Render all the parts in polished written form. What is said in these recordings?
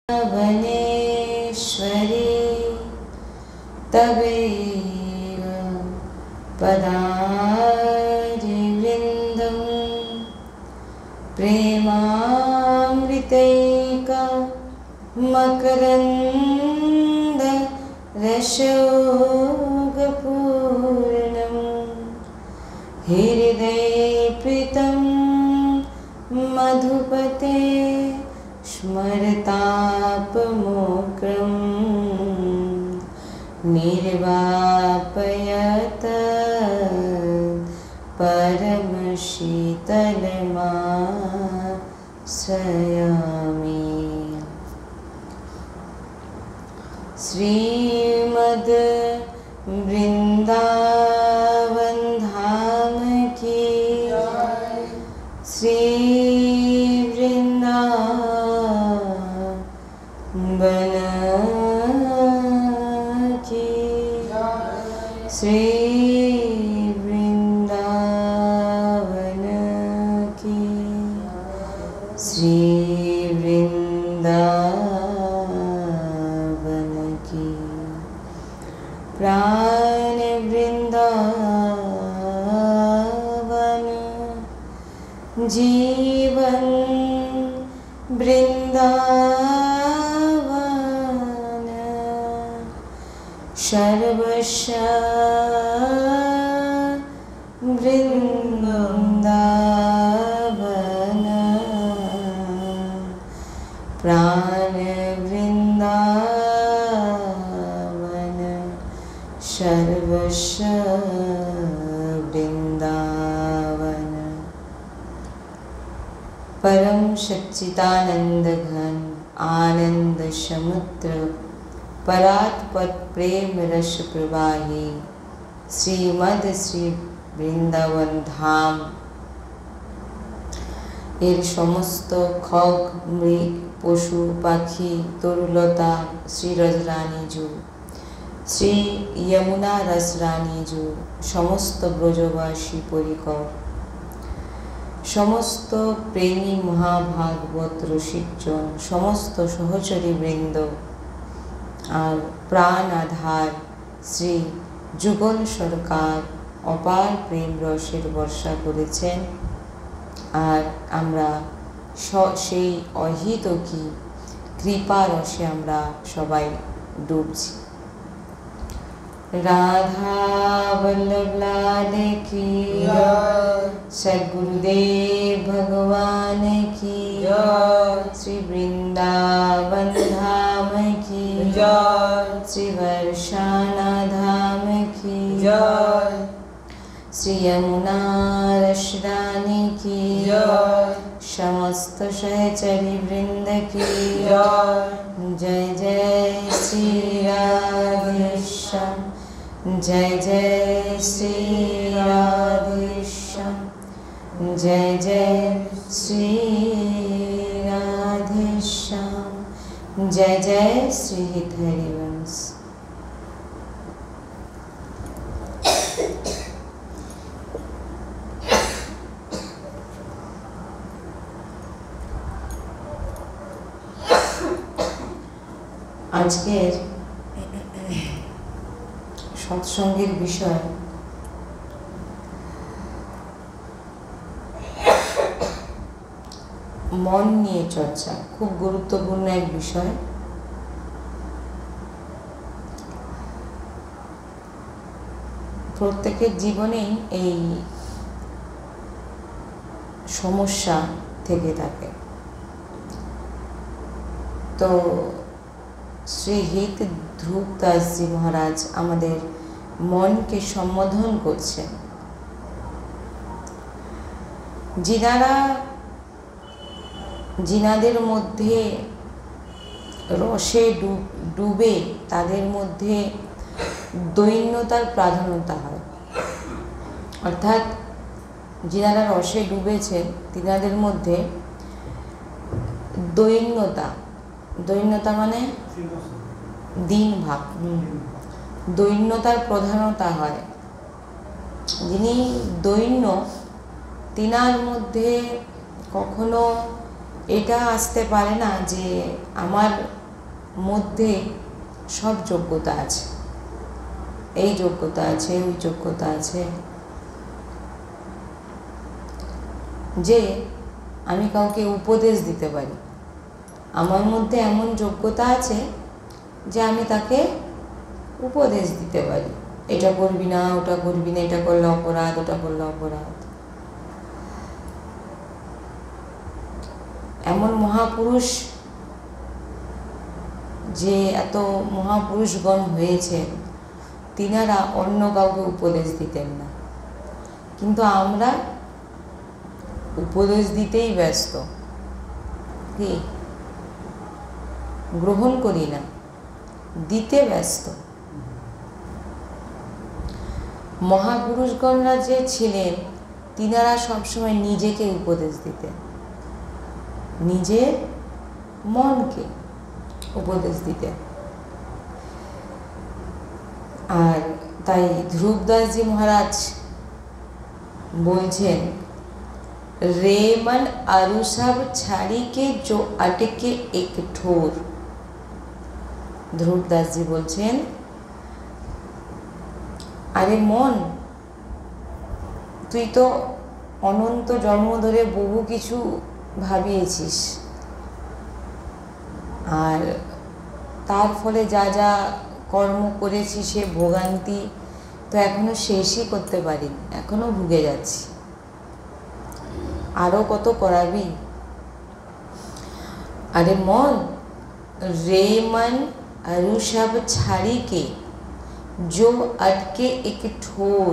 वनेश्वरी तवेव पदारिवृन्दं प्रेमामृतैका मकरन्द रसोगपूर्णं हृदयप्रीतं मधुपते स्मरतापमोक्रं निर्वापयत परमशीतलमाश्रयामि। श्रीमद् वृंदावन धाम की श्री वृंदावन की श्री वृंदावन की श्री वृंदावन की प्राण वृंदावन जीवन वृंदावन सर्वस्य वृंदावन प्राण वृंदावन सर्वस्य वृंदावन। परम सच्चिदानंद घन आनंद समुद्र परात्पत प्रेम रस प्रवाही श्रीमद श्री বৃন্দাবন ধাম এর সমস্ত খগ মৃগ পশু পাখি তরুলতা শ্রী রজরানীজু শ্রী যমুনা রসরানীজু সমস্ত ব্রজবাসী পরিকর সমস্ত প্রেমী মহাভাগবত রসিকজন সমস্ত সহচরী বৃন্দ আর প্রাণ আধার শ্রী যুগল সরকার অপার প্রেম রসের বর্ষা করেছেন আর আমরা সেই অহিতকী কৃপা রসে আমরা সবাই ডুবছি। राधा वल्लभ लाल की सद्गुरुदेव भगवान की श्री वृंदावन धाम की श्री वर्षाना धाम की श्री यमुना रसरानी की समस्त सहचरी वृंद की जय जय श्री राधेश्याम जय जय श्री राधेश्याम जय जय श्री राधेश्याम जय जय श्री हरिवंश। আজকের সৎসঙ্গের বিষয় মন নিয়ে চর্চা, খুব গুরুত্বপূর্ণ এক বিষয়। প্রত্যেকের জীবনেই এই সমস্যা থেকে থাকে। তো শ্রী হিত ধ্রুব দাসজি মহারাজ আমাদের মনকে সম্বোধন করছেন। যিনাদের মধ্যে রসে ডুবে তাদের মধ্যে দৈন্যতার প্রাধান্যতা হয়, অর্থাৎ যিনারা রসে ডুবেছেন তিনাদের মধ্যে দৈন্যতা মানে দিন ভাব, দৈন্যতার প্রধানতা হয়। যিনি দৈন্য তিনার মধ্যে কখনো এটা আসতে পারে না যে আমার মধ্যে সব যোগ্যতা আছে, এই যোগ্যতা আছে, ওই যোগ্যতা আছে, যে আমি কাউকে উপদেশ দিতে পারি। আমার মধ্যে এমন যোগ্যতা আছে যে আমি তাকে উপদেশ দিতে পারি, এটা করবি না, ওটা করবি না, এটা করলে অপরাধ, ওটা করলে অপরাধ। এমন মহাপুরুষ, যে এত মহাপুরুষগণ হয়েছেন, তিনারা অন্য কাউকে উপদেশ দিতেন না, কিন্তু আমরা উপদেশ দিতেই ব্যস্ত, কি গ্রহণ করি না, দিতে ব্যস্ত। মহাপুরুষগণরা যে ছিলেন, তিনারা সবসময় নিজেকে উপদেশ দিতেন, নিজের মনকে উপদেশ দিতেন। আর তাই ধ্রুবদাসজি মহারাজ বলছেন, रे मन अरु सब छाड़ी के जो अटके एक ठोर। ধ্রুবদাসজি বলছেন, আরে মন, তুই তো অনন্ত জন্ম ধরে বহু কিছু ভাবিয়েছিস, আর তার ফলে যা যা কর্ম করেছি সে ভোগান্তি তো এখনো শেষই করতে পারিনি, এখনো ভুগে যাচ্ছি, আরও কত করাবি। अरे मन रे मन अरु सब छाड़ी के जो अटके एक ठोर।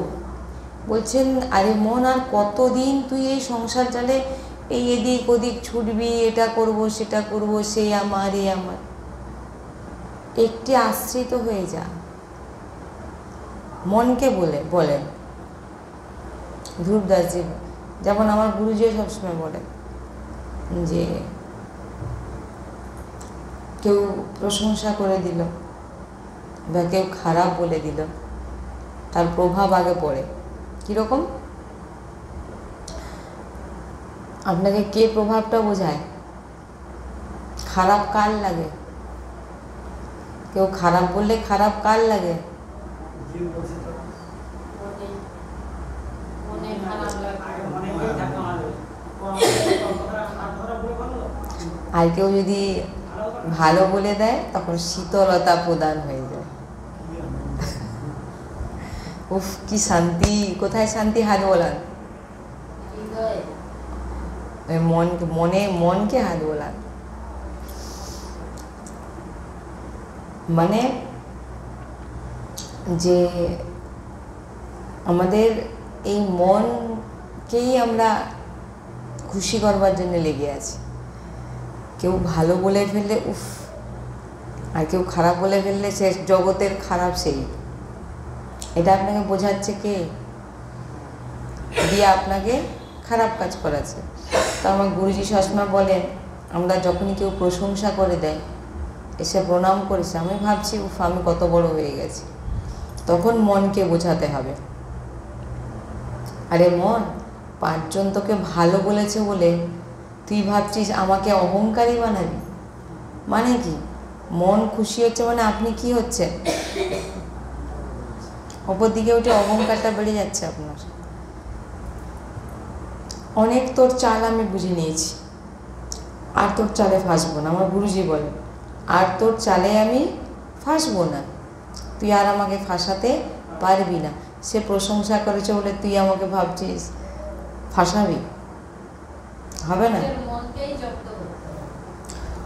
বলছেন, আরে মন, আর কতদিন তুই এই সংসার জালে এই এদিক ওদিক ছুটবি, এটা করব সেটা করব, সে আমার এ আমার। একটি আশ্রিত হয়ে যা, মনকে বলেন ধ্রুবদাসজি। যেমন আমার গুরুজি সবসময় বলেন যে কেউ প্রশংসা করে দিল বা কেউ খারাপ বলে দিল, তার প্রভাব আগে পড়ে। কীরকম? আপনাকে কে প্রভাবটা বোঝায়? খারাপ কার লাগে? কেউ খারাপ বললে খারাপ কার লাগে? আর কেউ যদি ভালো বলে দেয় তখন শীতলতা প্রদান হয়ে যায়। উফ, কি শান্তি! কোথায় শান্তি? হাত বোলান, মনকে হাত বোলান। মানে যে আমাদের এই মনকেই আমরা খুশি করবার জন্য লেগে আছি। কেউ ভালো বলে ফেললে উফ, আর কেউ খারাপ বলে ফেললে সে জগতের খারাপ সেই। এটা আপনাকে বোঝাচ্ছে কে? দিয়ে আপনাকে খারাপ কাজ করাচ্ছে। তো আমার গুরুজি সবসময় বলেন, আমরা যখনই কেউ প্রশংসা করে দেয়, এসে প্রণাম করেছে, আমি ভাবছি উফ, আমি কত বড় হয়ে গেছি। তখন মনকে বোঝাতে হবে, আরে মন, 5 জন তোকে ভালো বলেছে বলে তুই ভাবছিস আমাকে অহংকারী বানাবি? মানে কি? মন খুশি হচ্ছে মানে আপনি কি হচ্ছেন? ওপর দিকে উঠে অহংকারটা বেড়ে যাচ্ছে আপনার। অনেক তোর চাল আমি বুঝে নিয়েছি, আর তোর চালে ফাঁসবো না। আমার গুরুজি বলেন, আর তোর চালে আমি ফাঁসবো না, তুই আর আমাকে ফাঁসাতে পারবি না। সে প্রশংসা করেছে বলে তুই আমাকে ভাবছিস ফাঁসাবি? হবে না।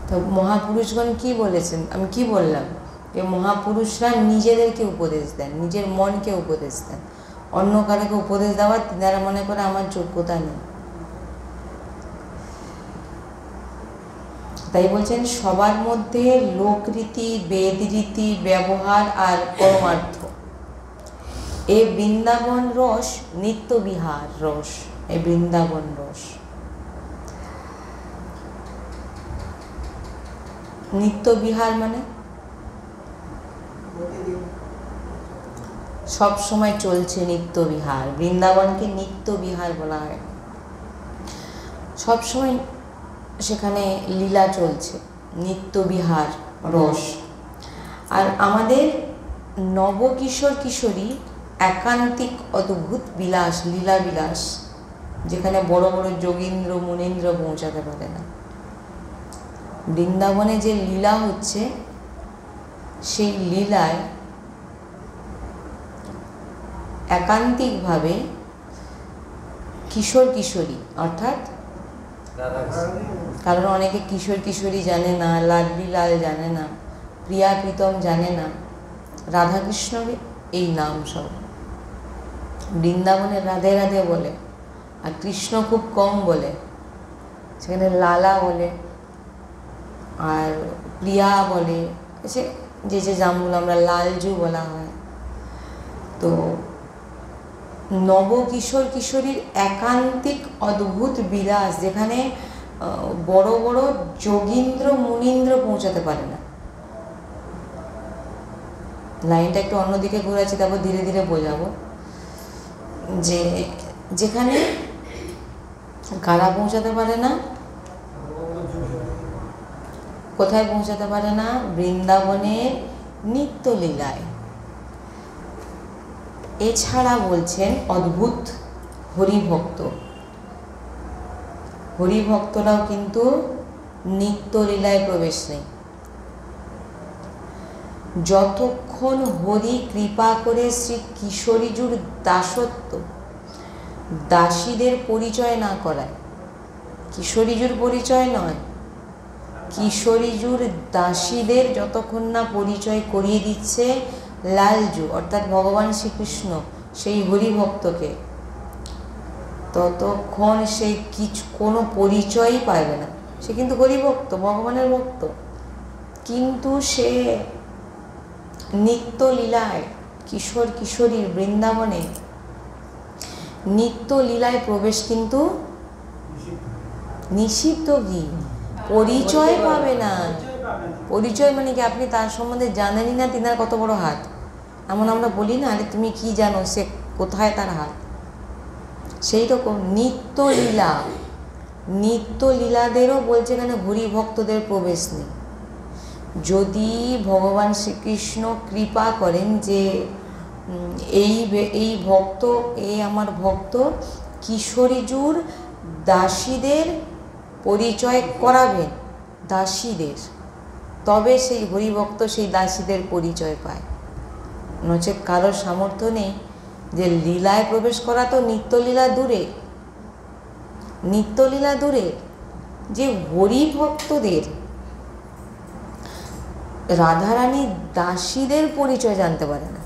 তো মহাপুরুষগণ কি বলেছেন? আমি কি বললাম? যে মহাপুরুষরা নিজেদেরকে উপদেশ দেন, নিজের মনকে উপদেশ দেন। অন্য কারোকে উপদেশ দেওয়ার তিনারা মনে করে আমার যোগ্যতা নেই। তাই বলছেন, সবার মধ্যে লোকরীতি, বেদরীতি, ব্যবহার আর পরমার্থ, এ বৃন্দাবন রস, নিত্য বিহার রস। এই বৃন্দাবন রস, নিত্য বিহার মানে সব সময় চলছে নিত্য বিহার। বৃন্দাবনকে নিত্য বিহার বলা হয়। সব সময় সেখানে লীলা চলছে, নিত্যবিহার রস। আর আমাদের নবকিশোর কিশোরী একান্তিক অদ্ভুত বিলাস, লীলা বিলাস, যেখানে বড় বড় যোগীন্দ্র মুনীন্দ্র পৌঁছাতে পারে না। বৃন্দাবনে যে লীলা হচ্ছে, সেই লীলায় একান্তিকভাবে কিশোর কিশোরী, অর্থাৎ কারণ অনেকে কিশোর কিশোরী জানে না, লাডলি লাল জানে না, প্রিয়া প্রীতম জানে না, রাধাকৃষ্ণের এই নাম সব। বৃন্দাবনে রাধে রাধে বলে, আর কৃষ্ণ খুব কম বলে, সেখানে লালা বলে আর প্রিয়া বলে, যে যে জামগুলো আমরা লালজু বলা হয়। তো নবকিশোর কিশোরীর একান্তিক অদ্ভুত বিলাস, যেখানে বড় বড় যোগীন্দ্র মুনীন্দ্র পৌঁছাতে পারে না। লাইনটা একটু অন্যদিকে ঘুরাচ্ছি, তারপর ধীরে ধীরে বোঝাবো। যে যেখানে কারা পৌঁছাতে পারে না, কোথায় পৌঁছাতে পারে না? বৃন্দাবনের নিত্যলীলায়। এছাড়া বলছেন অদ্ভুত হরিভক্ত, হরিভক্তরাও কিন্তু নিত্যলীলায় প্রবেশ নেই। যতক্ষণ হরি কৃপা করে শ্রী কিশোরীজুর দাসত্ব, দাসীদের পরিচয় না করায়, কিশোরীজুর পরিচয় নয়, কিশোরীজুর দাসীদের যতক্ষণ না পরিচয় করিয়ে দিচ্ছে লালজু অর্থাৎ ভগবান শ্রীকৃষ্ণ সেই হরিভক্তকে, ততক্ষণ সে কোনো পরিচয়ই পাবে না। সে কিন্তু হরিভক্ত, ভগবানের ভক্ত, কিন্তু সে নিত্যলীলায়, কিশোর কিশোরীর বৃন্দাবনে নিত্যলীলায় প্রবেশ কিন্তু নিষিদ্ধ। কি পরিচয় পাবে না? পরিচয় মানে কি? আপনি তার সম্বন্ধে জানেনই না তিনার কত বড় হাত। এমন আমরা বলি না, আরে তুমি কি জানো সে কোথায় তার হাত। সেই রকম নিত্যলীলা, নিত্যলীলাদেরও বলছে এখানে হরিভক্তদের প্রবেশ নেই। যদি ভগবান শ্রীকৃষ্ণ কৃপা করেন যে এই ভক্ত, আমার ভক্ত কিশোরীজুর দাসীদের পরিচয় করাবেন, দাসীদের, তবে সেই হরিভক্ত সেই দাসীদের পরিচয় পায়। নচেৎ কারোর সামর্থ্য নেই যে লীলায় প্রবেশ করা। তো নিত্যলীলা দূরে, নিত্যলীলা দূরে, যে হরিভক্তদের, রাধারানী দাসীদের পরিচয় জানতে পারে না।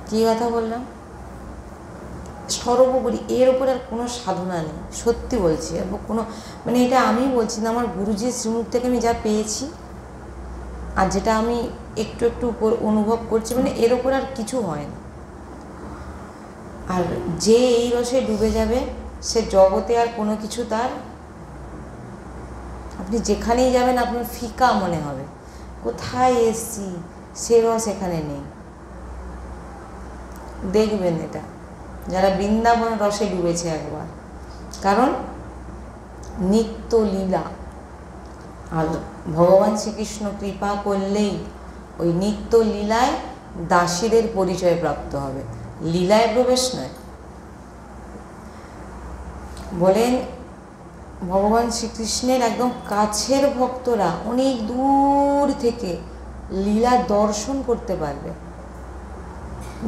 কী কথা বললাম? সর্বোপরি এর উপর আর কোনো সাধনা নেই, সত্যি বলছি। আর কোনো মানে এটা আমি বলছি না, আমার গুরুজির শ্রীমুখ থেকে আমি যা পেয়েছি আর যেটা আমি একটু একটু উপর অনুভব করছি, মানে এর ওপর আর কিছু হয় না। আর যে এই রসে ডুবে যাবে সে জগতে আর কোনো কিছু তার, আপনি যেখানেই যাবেন আপনার ফিকা মনে হবে, কোথায় এসছি, সে রস এখানে নেই। দেখবেন এটা যারা বৃন্দাবন রসে ডুবেছে একবার, কারণ নিত্যলীলা। আর ভগবান শ্রীকৃষ্ণ কৃপা করলেই ওই নিত্যলীলায় দাসীদের পরিচয় প্রাপ্ত হবে, লীলায় প্রবেশ নয়। বলেন ভগবান শ্রীকৃষ্ণের একদম কাছের ভক্তরা অনেক দূর থেকে লীলা দর্শন করতে পারবে,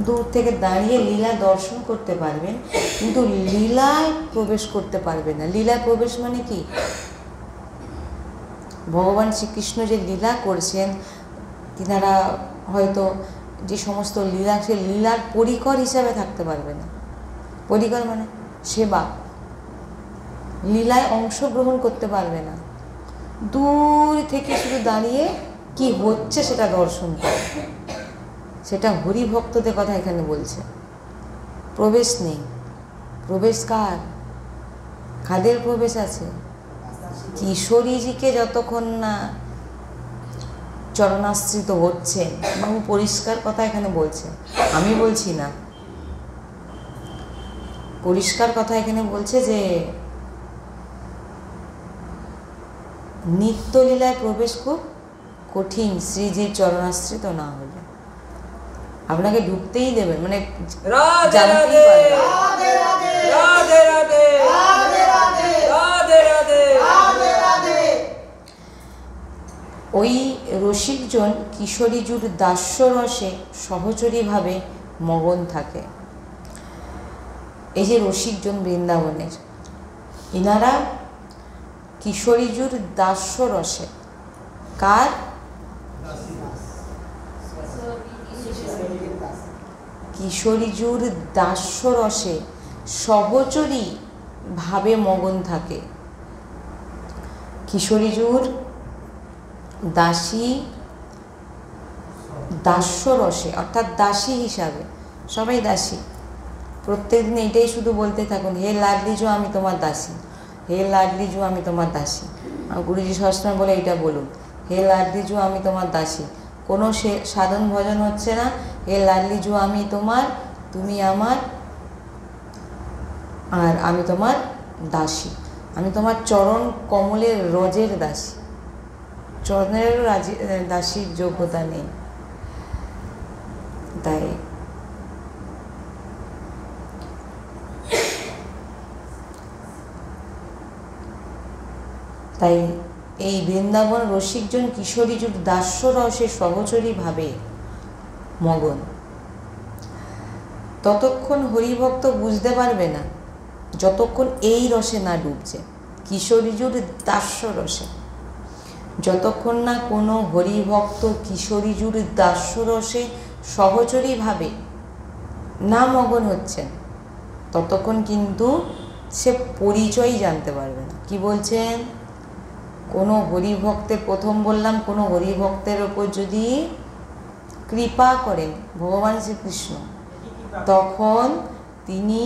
দূর থেকে দাঁড়িয়ে লীলা দর্শন করতে পারবেন, কিন্তু লীলায় প্রবেশ করতে পারবে না। লীলায় প্রবেশ মানে কি? ভগবান শ্রীকৃষ্ণ যে লীলা করছেন, তিনারা হয়তো যে সমস্ত লীলা, সে লীলার পরিকর হিসাবে থাকতে পারবে না। পরিকর মানে সেবা, লীলায় অংশগ্রহণ করতে পারবে না। দূর থেকে শুধু দাঁড়িয়ে কি হচ্ছে সেটা দর্শন করে, সেটা হরিভক্তদের কথা এখানে বলছে। প্রবেশ নেই। প্রবেশ কার? কাদের প্রবেশ আছে? কিশোরীজিকে যতক্ষণ না চরণাশ্রিত হচ্ছেন, এবং পরিষ্কার কথা এখানে বলছে, আমি বলছি না, পরিষ্কার কথা এখানে বলছে যে নিত্যলীলায় প্রবেশ খুব কঠিন শ্রীজির চরণাশ্রিত না হলে। আপনাকে ঢুকতেই দেবেন, মানে জানতেই পারবেন। ওই রসিকজন কিশোরীজুর দাস্যরসে সহচরীভাবে মগন থাকে। এই যে রসিকজন বৃন্দাবনের, ইনারা কিশোরীজুর দাস্যরসে, কার? কিশোরীজুর দাস্যরসে সহচরী ভাবে মগন থাকে। কিশোরীজুর দাসী, দাস্যরসে অর্থাৎ দাসী হিসাবে, সবাই দাসী, প্রত্যেকদিন এটাই শুধু বলতে থাকুন, হে লাডলিজু আমি তোমার দাসী, হে লাডলিজু আমি তোমার দাসী। গুরুজি সবসময় বলে এইটা বলুন, হে লাডলিজু আমি তোমার দাসী। কোনো সাধন ভজন হচ্ছে না, হে লাডলিজু আমি তোমার, তুমি আমার, আর আমি তোমার দাসী, আমি তোমার চরণ কমলের রজের দাসী। চরণেরও দাসীর যোগ্যতা নেই। তাই এই বৃন্দাবন রসিকজন কিশোরীজুর দাস্যরসে সহচরী ভাবে মগন। ততক্ষণ হরিভক্ত বুঝতে পারবে না যতক্ষণ এই রসে না ডুবছে, কিশোরীজুর দাস্যরসে। যতক্ষণ না কোনো হরিভক্ত কিশোরীজুর দাস্যরসে সহচরী ভাবে না মগন হচ্ছেন, ততক্ষণ কিন্তু সে পরিচয় জানতে পারবে না। কি বলছেন? কোনো হরিভক্তের, প্রথম বললাম, কোনো হরিভক্তের ওপর যদি কৃপা করেন ভগবান শ্রীকৃষ্ণ, তখন তিনি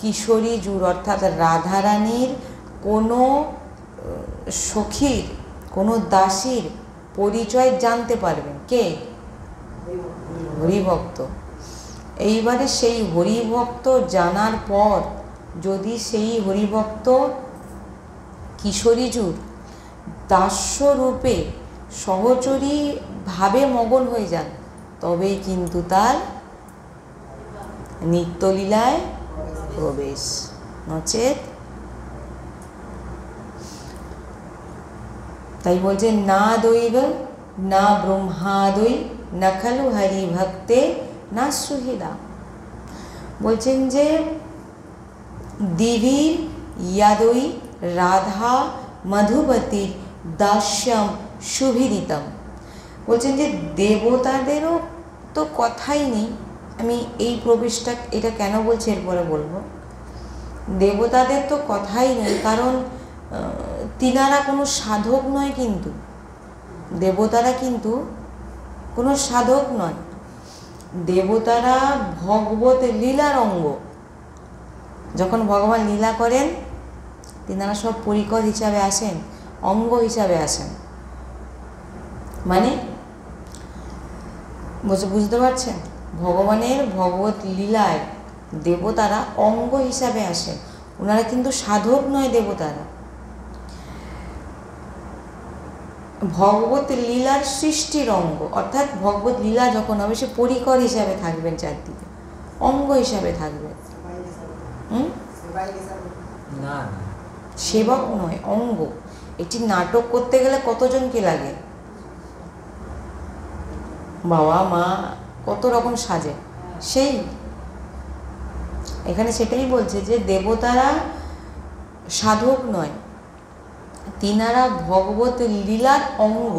কিশোরীজুর অর্থাৎ রাধারানীর কোনো সখীর, কোনো দাসীর পরিচয় জানতে পারবেন। কে? হরিভক্ত। এইবারে সেই হরিভক্ত জানার পর যদি সেই হরিভক্ত কিশোরীজুর দাস্যরূপে সহচরী ভাবে মগন হয়ে যান, তবেই কিন্তু তার নিত্যলীলায় প্রবেশ, নচেত। তাই বলছে না দৈব না ব্রহ্মাদৈ না খালু হরি ভক্তে না সুহিলা। বলছেন যে দিভির ইয়াদৈ রাধা মধুবতীর দাস্যম সুভিদিতম। বলছেন যে দেবতাদেরও তো কথাই নেই। আমি এই প্রবেশটা, এটা কেন বলছি এরপরে বলবো। দেবতাদের তো কথাই নেই, কারণ তিনারা কোনো সাধক নয়, কিন্তু দেবতারা কিন্তু কোনো সাধক নয়। দেবতারা ভগবত লীলার অঙ্গ। যখন ভগবান লীলা করেন, তিনারা সব পরিকর হিসাবে আসেন, অঙ্গ হিসাবে আসেন। মানে বুঝতে পারছেন? ভগবানের ভগবত লীলায় দেবতারা অঙ্গ হিসাবে আসেন, ওনারা কিন্তু সাধক নয়। দেবতারা ভগবত লীলার সৃষ্টির অঙ্গ, অর্থাৎ ভগবত লীলা যখন হবে সে পরিকর হিসাবে থাকবেন, চারদিকে অঙ্গ হিসাবে থাকবেন। সেবক নয়, অঙ্গ। একটি নাটক করতে গেলে কতজনকে লাগে? বাবা মা কত রকম সাজে, সেই এখানে সেটাই বলছে যে দেবতারা সাধক নয়, তিনারা ভগবত লীলার অঙ্গ।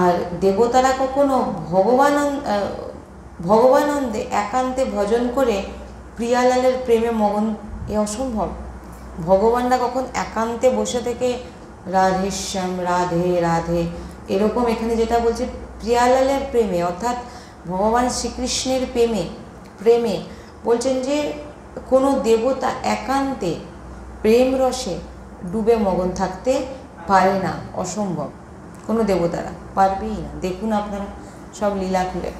আর দেবতারা কখনো ভগবানন্দে একান্তে ভজন করে প্রিয়ালালের প্রেমে মগন, এ অসম্ভব। ভগবানরা কখন একান্তে বসে থেকে রাধেশ্যাম রাধে রাধে এরকম, এখানে যেটা বলছে প্রিয়ালালের প্রেমে, অর্থাৎ ভগবান শ্রীকৃষ্ণের প্রেমে বলছেন যে কোনো দেবতা একান্তে প্রেম রসে ডুবে মগন থাকতে পারে না, অসম্ভব। কোনো দেবতারা পারবেই না। দেখুন আপনারা সব লীলা খুলে।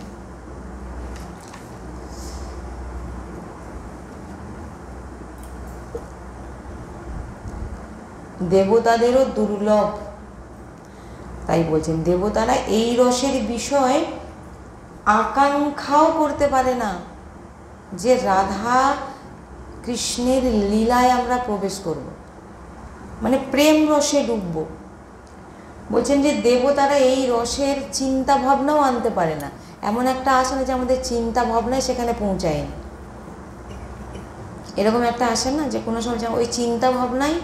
দেবতাদেরও দুর্লভ। তাই বলছেন দেবতারা এই রসের বিষয় আকাঙ্ক্ষাও করতে পারে না যে রাধা কৃষ্ণের লীলায় আমরা প্রবেশ করব, মানে প্রেম রসে ডুবব। বলছেন যে দেবতারা এই রসের চিন্তা ভাবনাও আনতে পারে না। এমন একটা আসে না যে আমাদের চিন্তা ভাবনায় সেখানে পৌঁছায়নি, এরকম একটা আসে না যে কোনো সময় ওই চিন্তা ভাবনাই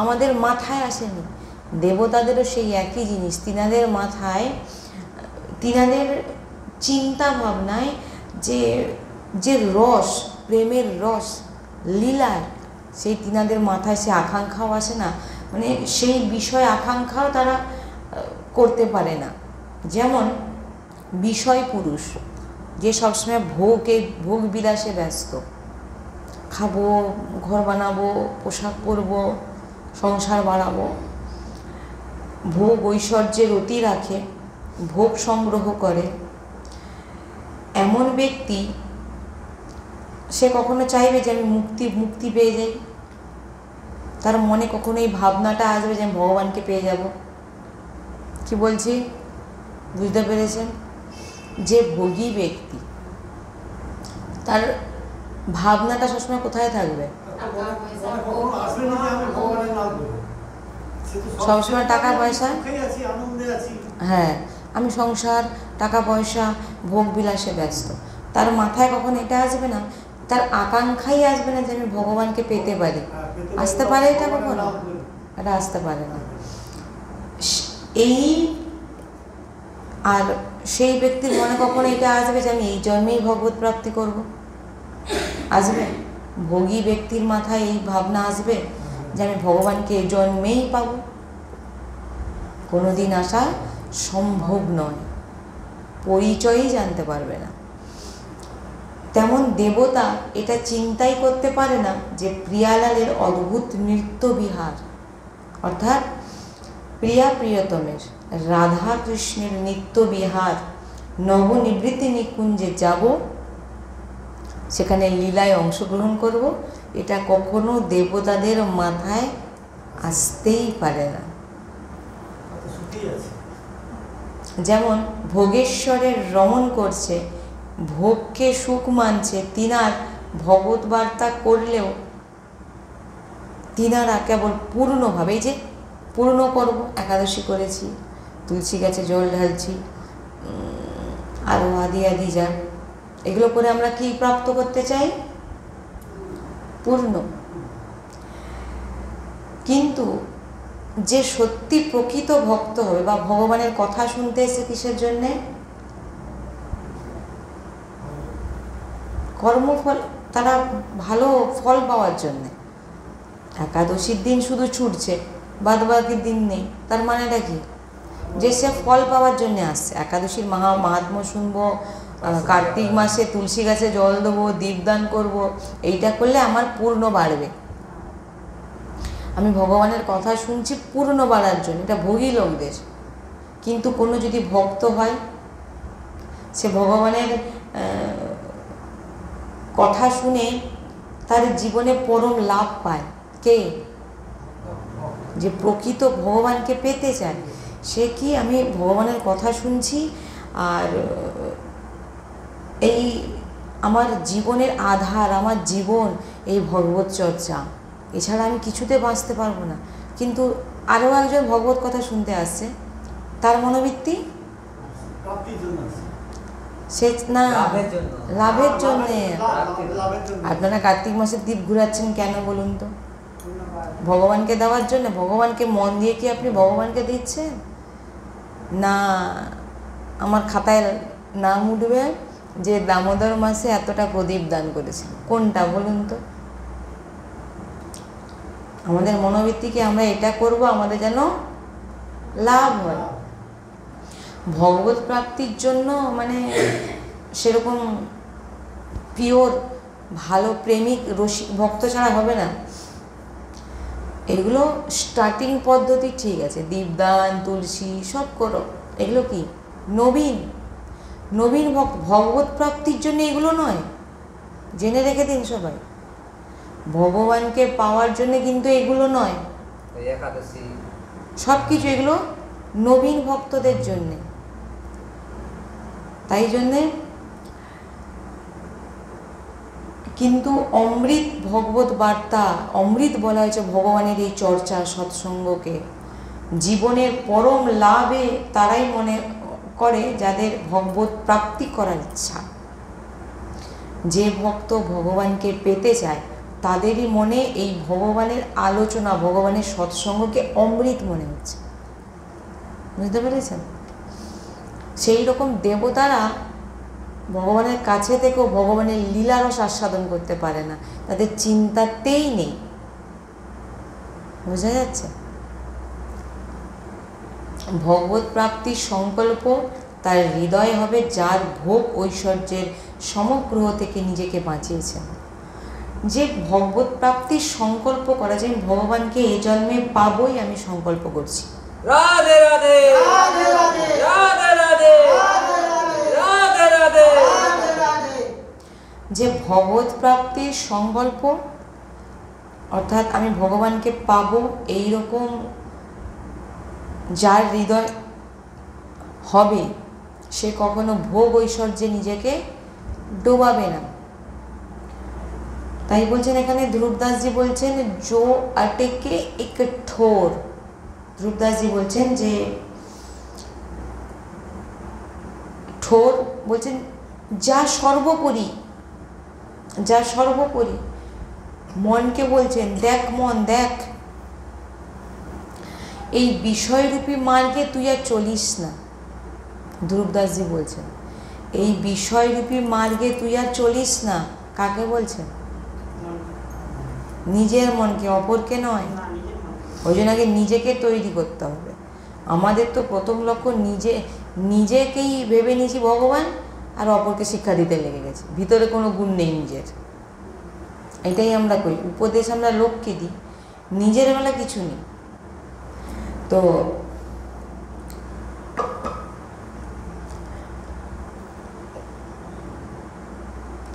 আমাদের মাথায় আসেনি। দেবতাদেরও সেই একই জিনিস, তিনাদের মাথায়, তিনাদের চিন্তা ভাবনায় যে যে রস, প্রেমের রস, লীলায়, সেই তিনাদের মাথায় সে আকাঙ্ক্ষাও আসে না, মানে সেই বিষয় আকাঙ্ক্ষাও তারা করতে পারে না। যেমন বিষয় পুরুষ যে সবসময় ভোগ বিলাসে ব্যস্ত, খাবো, ঘর বানাবো, পোশাক পরবো, সংসার বাড়াবো, ভোগ ঐশ্বর্যের অতি রাখে, ভোগ সংগ্রহ করে, এমন ব্যক্তি সে কখনো চাইবে যে আমি মুক্তি পেয়ে যাই? তার মনে কখনো এই ভাবনাটা আসবে যে আমি ভগবানকে পেয়ে যাব? কি বলছি বুঝতে পেরেছেন? যে ভোগী ব্যক্তি তার ভাবনাটা সবসময় কোথায় থাকবে? সবসময় টাকা পয়সা, হ্যাঁ আমি সংসার, টাকা পয়সা, ভোগ বিলাসে ব্যস্ত। তার মাথায় কখন এটা আসবে না, তার আকাঙ্ক্ষাই আসবে না যে আমি ভগবানকে পেতে পারি। আসতে পারে এটা কখনো? এটা আসতে পারে না। এই আর সেই ব্যক্তির মনে কখনো এটা আসবে যে আমি এই জন্মেই ভগবত প্রাপ্তি করব? আসবে? ভোগী ব্যক্তির মাথায় এই ভাবনা আসবে যে আমি ভগবানকে এই জন্মেই পাব? কোনোদিন আসা সম্ভব নয়, পরিচয়ই জানতে পারবে না। তেমন দেবতা এটা চিন্তাই করতে পারে না যে প্রিয়ালালের অদ্ভুত নৃত্য বিহার, অর্থাৎ প্রিয়া প্রিয়তমের রাধা কৃষ্ণের নিত্য বিহার, নবনিবৃত্তি নিকুঞ্জে যাব, সেখানে লীলায় অংশগ্রহণ করব, এটা কখনো দেবতাদের মাথায় আসতেই পারে না। যেমন ভোগেশ্বরের রমণ করছে, ভোগকে সুখ মানছে, তিনার ভগবত বার্তা করলেও তিনারা কেবল পূর্ণভাবে, যে পূর্ণ করব, একাদশী করেছি, তুলসী গাছে জল ঢালছি, আরও আদি যা, এগুলো করে আমরা কি প্রাপ্ত করতে চাই? পূর্ণ। কিন্তু যে সত্যি প্রকৃত ভক্ত হবে বা ভগবানের কথা শুনতে এসে কিসের জন্যে? কর্মফল, তারা ভালো ফল পাওয়ার জন্যে। একাদশীর দিন শুধু ছুটছে, বাদ বাকি দিন নেই, তার মানেটা কি? যে সে ফল পাওয়ার জন্য আসছে। একাদশীর মাহাত্ম্য শুনবো, কার্তিক মাসে তুলসী গাছে জল দেবো, দীপদান করব, এইটা করলে আমার পূর্ণ বাড়বে। আমি ভগবানের কথা শুনছি পূর্ণ বাড়ার জন্য, এটা ভোগী লোকদের। কিন্তু কোনো যদি ভক্ত হয়, সে ভগবানের কথা শুনে তার জীবনে পরম লাভ পায়। কে? যে প্রকৃত ভগবানকে পেতে চায়, সে কি আমি ভগবানের কথা শুনছি আর এই আমার জীবনের আধার, আমার জীবন এই ভগবত চর্চা, এছাড়া আমি কিছুতে বাঁচতে পারবো না। কিন্তু আরও একজন ভগবত কথা শুনতে আসছে, তার মনোবৃত্তি সে না লাভের জন্যে। আপনারা কার্তিক মাসের দ্বীপ ঘুরাচ্ছেন কেন বলুন তো? ভগবানকে দেওয়ার জন্য? ভগবানকে মন দিয়ে কি আপনি ভগবানকে দিচ্ছেন? না, আমার খাতায় নাম উঠবে যে দামোদর মাসে এতটা প্রদীপ দান করেছিল। কোনটা বলুন তো? আমাদের মনোবৃত্তিকে আমরা এটা করব আমাদের যেন লাভ হয়। ভগবত প্রাপ্তির জন্য মানে সেরকম পিওর ভালো প্রেমিক রসিক ভক্ত ছাড়া হবে না। এগুলো স্টার্টিং পদ্ধতি ঠিক আছে, দীপদান, তুলসী সব করো, এগুলো কি নবীন নবীন ভগবত প্রাপ্তির জন্য এগুলো নয়, জেনে রেখে দিন সবাই। ভগবানকে পাওয়ার জন্য কিন্তু এগুলো নয়, একাদশী, সব কিছু এগুলো নবীন ভক্তদের জন্যে। তাই জন্যে কিন্তু অমৃত ভগবত বার্তা, অমৃত বলা হয়েছে ভগবানের এই চর্চা সৎসঙ্গকে। জীবনের পরম লাভে তারাই মনে করে যাদের ভগবত প্রাপ্তি করার ইচ্ছা। যে ভক্ত ভগবানকে পেতে চায় তাদেরই মনে এই ভগবানের আলোচনা, ভগবানের সৎসঙ্গকে অমৃত মনে হচ্ছে। বুঝতে পেরেছেন? সেই রকম দেবতারা ভগবানের কাছে থেকেও ভগবানের লীলারস আস্বাদন করতে পারে না, তাদের চিন্তাতেই নেই। বোঝা যাচ্ছে? ভগবত প্রাপ্তির সংকল্প তার হৃদয় হবে যার ভোগ ঐশ্বর্যের সমগ্র থেকে নিজেকে বাঁচিয়েছেন। যে ভগবত প্রাপ্তির সংকল্প করা যায়, ভগবানকে এই জন্মে পাবই, আমি সংকল্প করছি। রাধে রাধে, রাধে রাধে, রাধে রাধে, রাধে রাধে, রাধে রাধে। যে ভগবত প্রাপ্তির সংকল্প, অর্থাৎ আমি ভগবানকে পাবো, এই রকম যার হৃদয় হবে, সে কখনো ভোগ ঐশ্বর্যে নিজেকে ডোবাবে না। তাই বলছেন এখানে ধ্রুবদাসজি বলছেন জো আটেকে এক ঠোর। ধ্রুবদাসজি বলছেন যে ঠোর বলছেন যা সর্বোপরি, যা সর্বোপরি। মনকে বলছেন দেখ মন দেখ, এই বিষয়রূপী মার্গে তুই আর চলিস না। ধ্রুবদাসজি বলছেন এই বিষয়রূপী মার্গে তুই আর চলিস না। কাকে বলছেন? নিজের মনকে, অপরকে নয়। ওই জন্য আগে নিজেকে তৈরি করতে হবে। আমাদের তো প্রথম লক্ষ্য নিজেকেই ভেবে নিয়েছি ভগবান, আর অপরকে শিক্ষা দিতে লেগে গেছে। ভিতরে কোনো গুণ নেই নিজের, এটাই আমরা করি। উপদেশ আমরা লোককে দিই, নিজের বেলা কিছু নেই। তো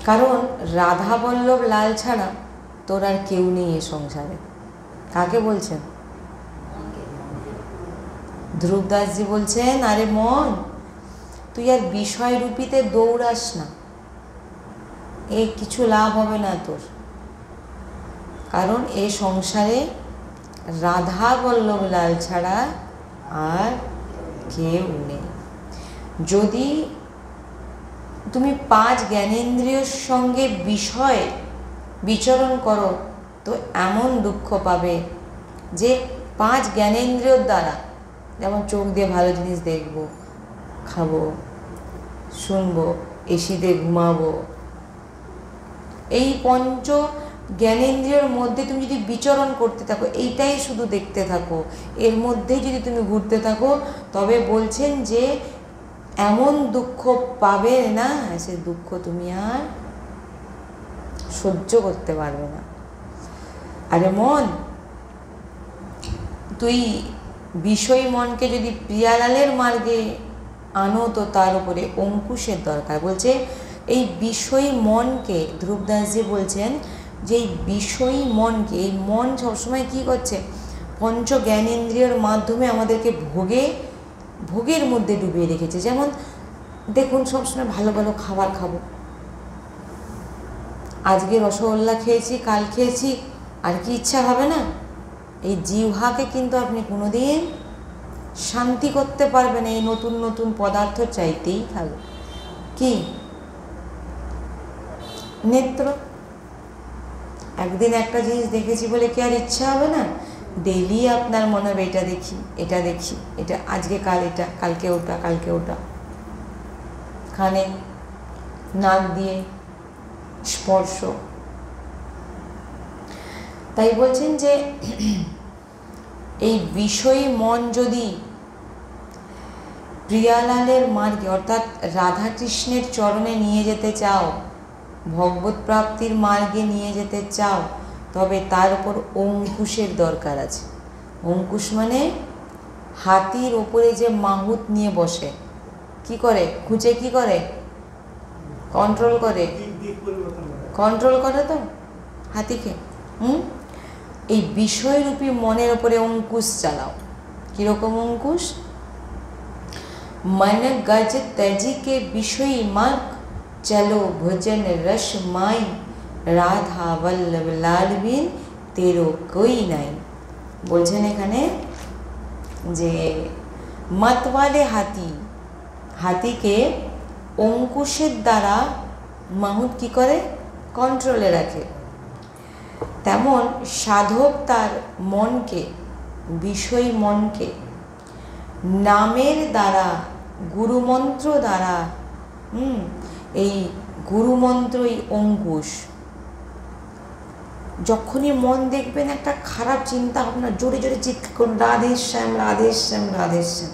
কারণ রাধা বল্লভ লাল ছাড়া তোর আর কেউ নেই এ সংসারে। কাকে বলছেন? ধ্রুবদাসজি বলছেন আরে মন, তুই আর বিষয়রূপীতে দৌড়াস না, এ কিছু লাভ হবে না তোর। কারণ এ সংসারে রাধা বল্লভ লাল ছাড়া আর কেউ নেই। যদি তুমি 5 জ্ঞানেন্দ্রিয়র সঙ্গে বিষয় বিচরণ করো তো এমন দুঃখ পাবে যে 5 জ্ঞানেন্দ্রিয়র দ্বারা, যেমন চোখ দিয়ে ভালো জিনিস দেখবো, খাবো, শুনবো, এসিতে ঘুমাবো, এই পঞ্চ জ্ঞানেন্দ্রিয়র মধ্যে তুমি যদি বিচরণ করতে থাকো, এইটাই শুধু দেখতে থাকো, এর মধ্যেই যদি তুমি ঘুরতে থাকো, তবে বলছেন যে এমন দুঃখ পাবে না, সে দুঃখ তুমি আর সহ্য করতে পারবে না। আরে মন, তুই বিষয় মনকে যদি প্রিয়ালালের মার্গে আনো তো তার উপরে অঙ্কুশের দরকার। বলছে এই বিষয়ী মনকে, ধ্রুবদাসজি বলছেন যে এই বিষয়ী মনকে, এই মন সবসময় কী করছে? পঞ্চ জ্ঞানেন্দ্রিয়র মাধ্যমে আমাদেরকে ভোগের মধ্যে ডুবিয়ে রেখেছে। যেমন দেখুন, সবসময় ভালো ভালো খাবার খাবো, আজকে রসগোল্লা খেয়েছি, কাল খেয়েছি, আর কি ইচ্ছা হবে না? এই জিহ্বাকে কিন্তু আপনি কোনোদিন শান্তি করতে পারবেন, এই নতুন নতুন পদার্থ চাইতেই থাকবে। কি নেত্র, একদিন একটা জিনিস দেখেছি বলে কি আর ইচ্ছা হবে না? ডেইলি আপনার মনে হবে এটা দেখি, এটা দেখি, এটা আজকে কাল এটা, কালকে ওটা, কালকে ওটা। কানে, নাক দিয়ে স্পর্শ। তাই বলছেন যে এই বিষয়ী মন যদি প্রিয়ালালের মার্গে অর্থাৎ রাধাকৃষ্ণের চরণে নিয়ে যেতে চাও, ভগবত প্রাপ্তির মার্গে নিয়ে যেতে চাও, তবে তার উপর অঙ্কুশের দরকার আছে। অঙ্কুশ মানে হাতির ওপরে যে মাহুত নিয়ে বসে, কি করে? খুঁজে কি করে? কন্ট্রোল করে, কন্ট্রোল করে তো হাতিকে। এই বিষয়রূপী মনের ওপরে অঙ্কুশ চালাও। কীরকম অঙ্কুশ? मन गज तज के विषयी मार्ग, चलो भजन रस माई, রাধা বল্লভ লাল বিন তেরো কই নাই। বলছেন এখানে যে मतवाले हाथी, হাতিকে অঙ্কুশের দ্বারা মাহুত কি করে? কন্ট্রোলে রাখে। তেমন সাধক তার মনকে, বিষয় মনকে নামের দ্বারা, গুরুমন্ত্র দ্বারা, এই গুরুমন্ত্রই অঙ্কুশ। যখনই মন দেখবেন একটা খারাপ চিন্তা ভাবনা, জোরে জোরে চিৎকার করুন রাধে শ্যাম রাধে শ্যাম রাধে শ্যাম।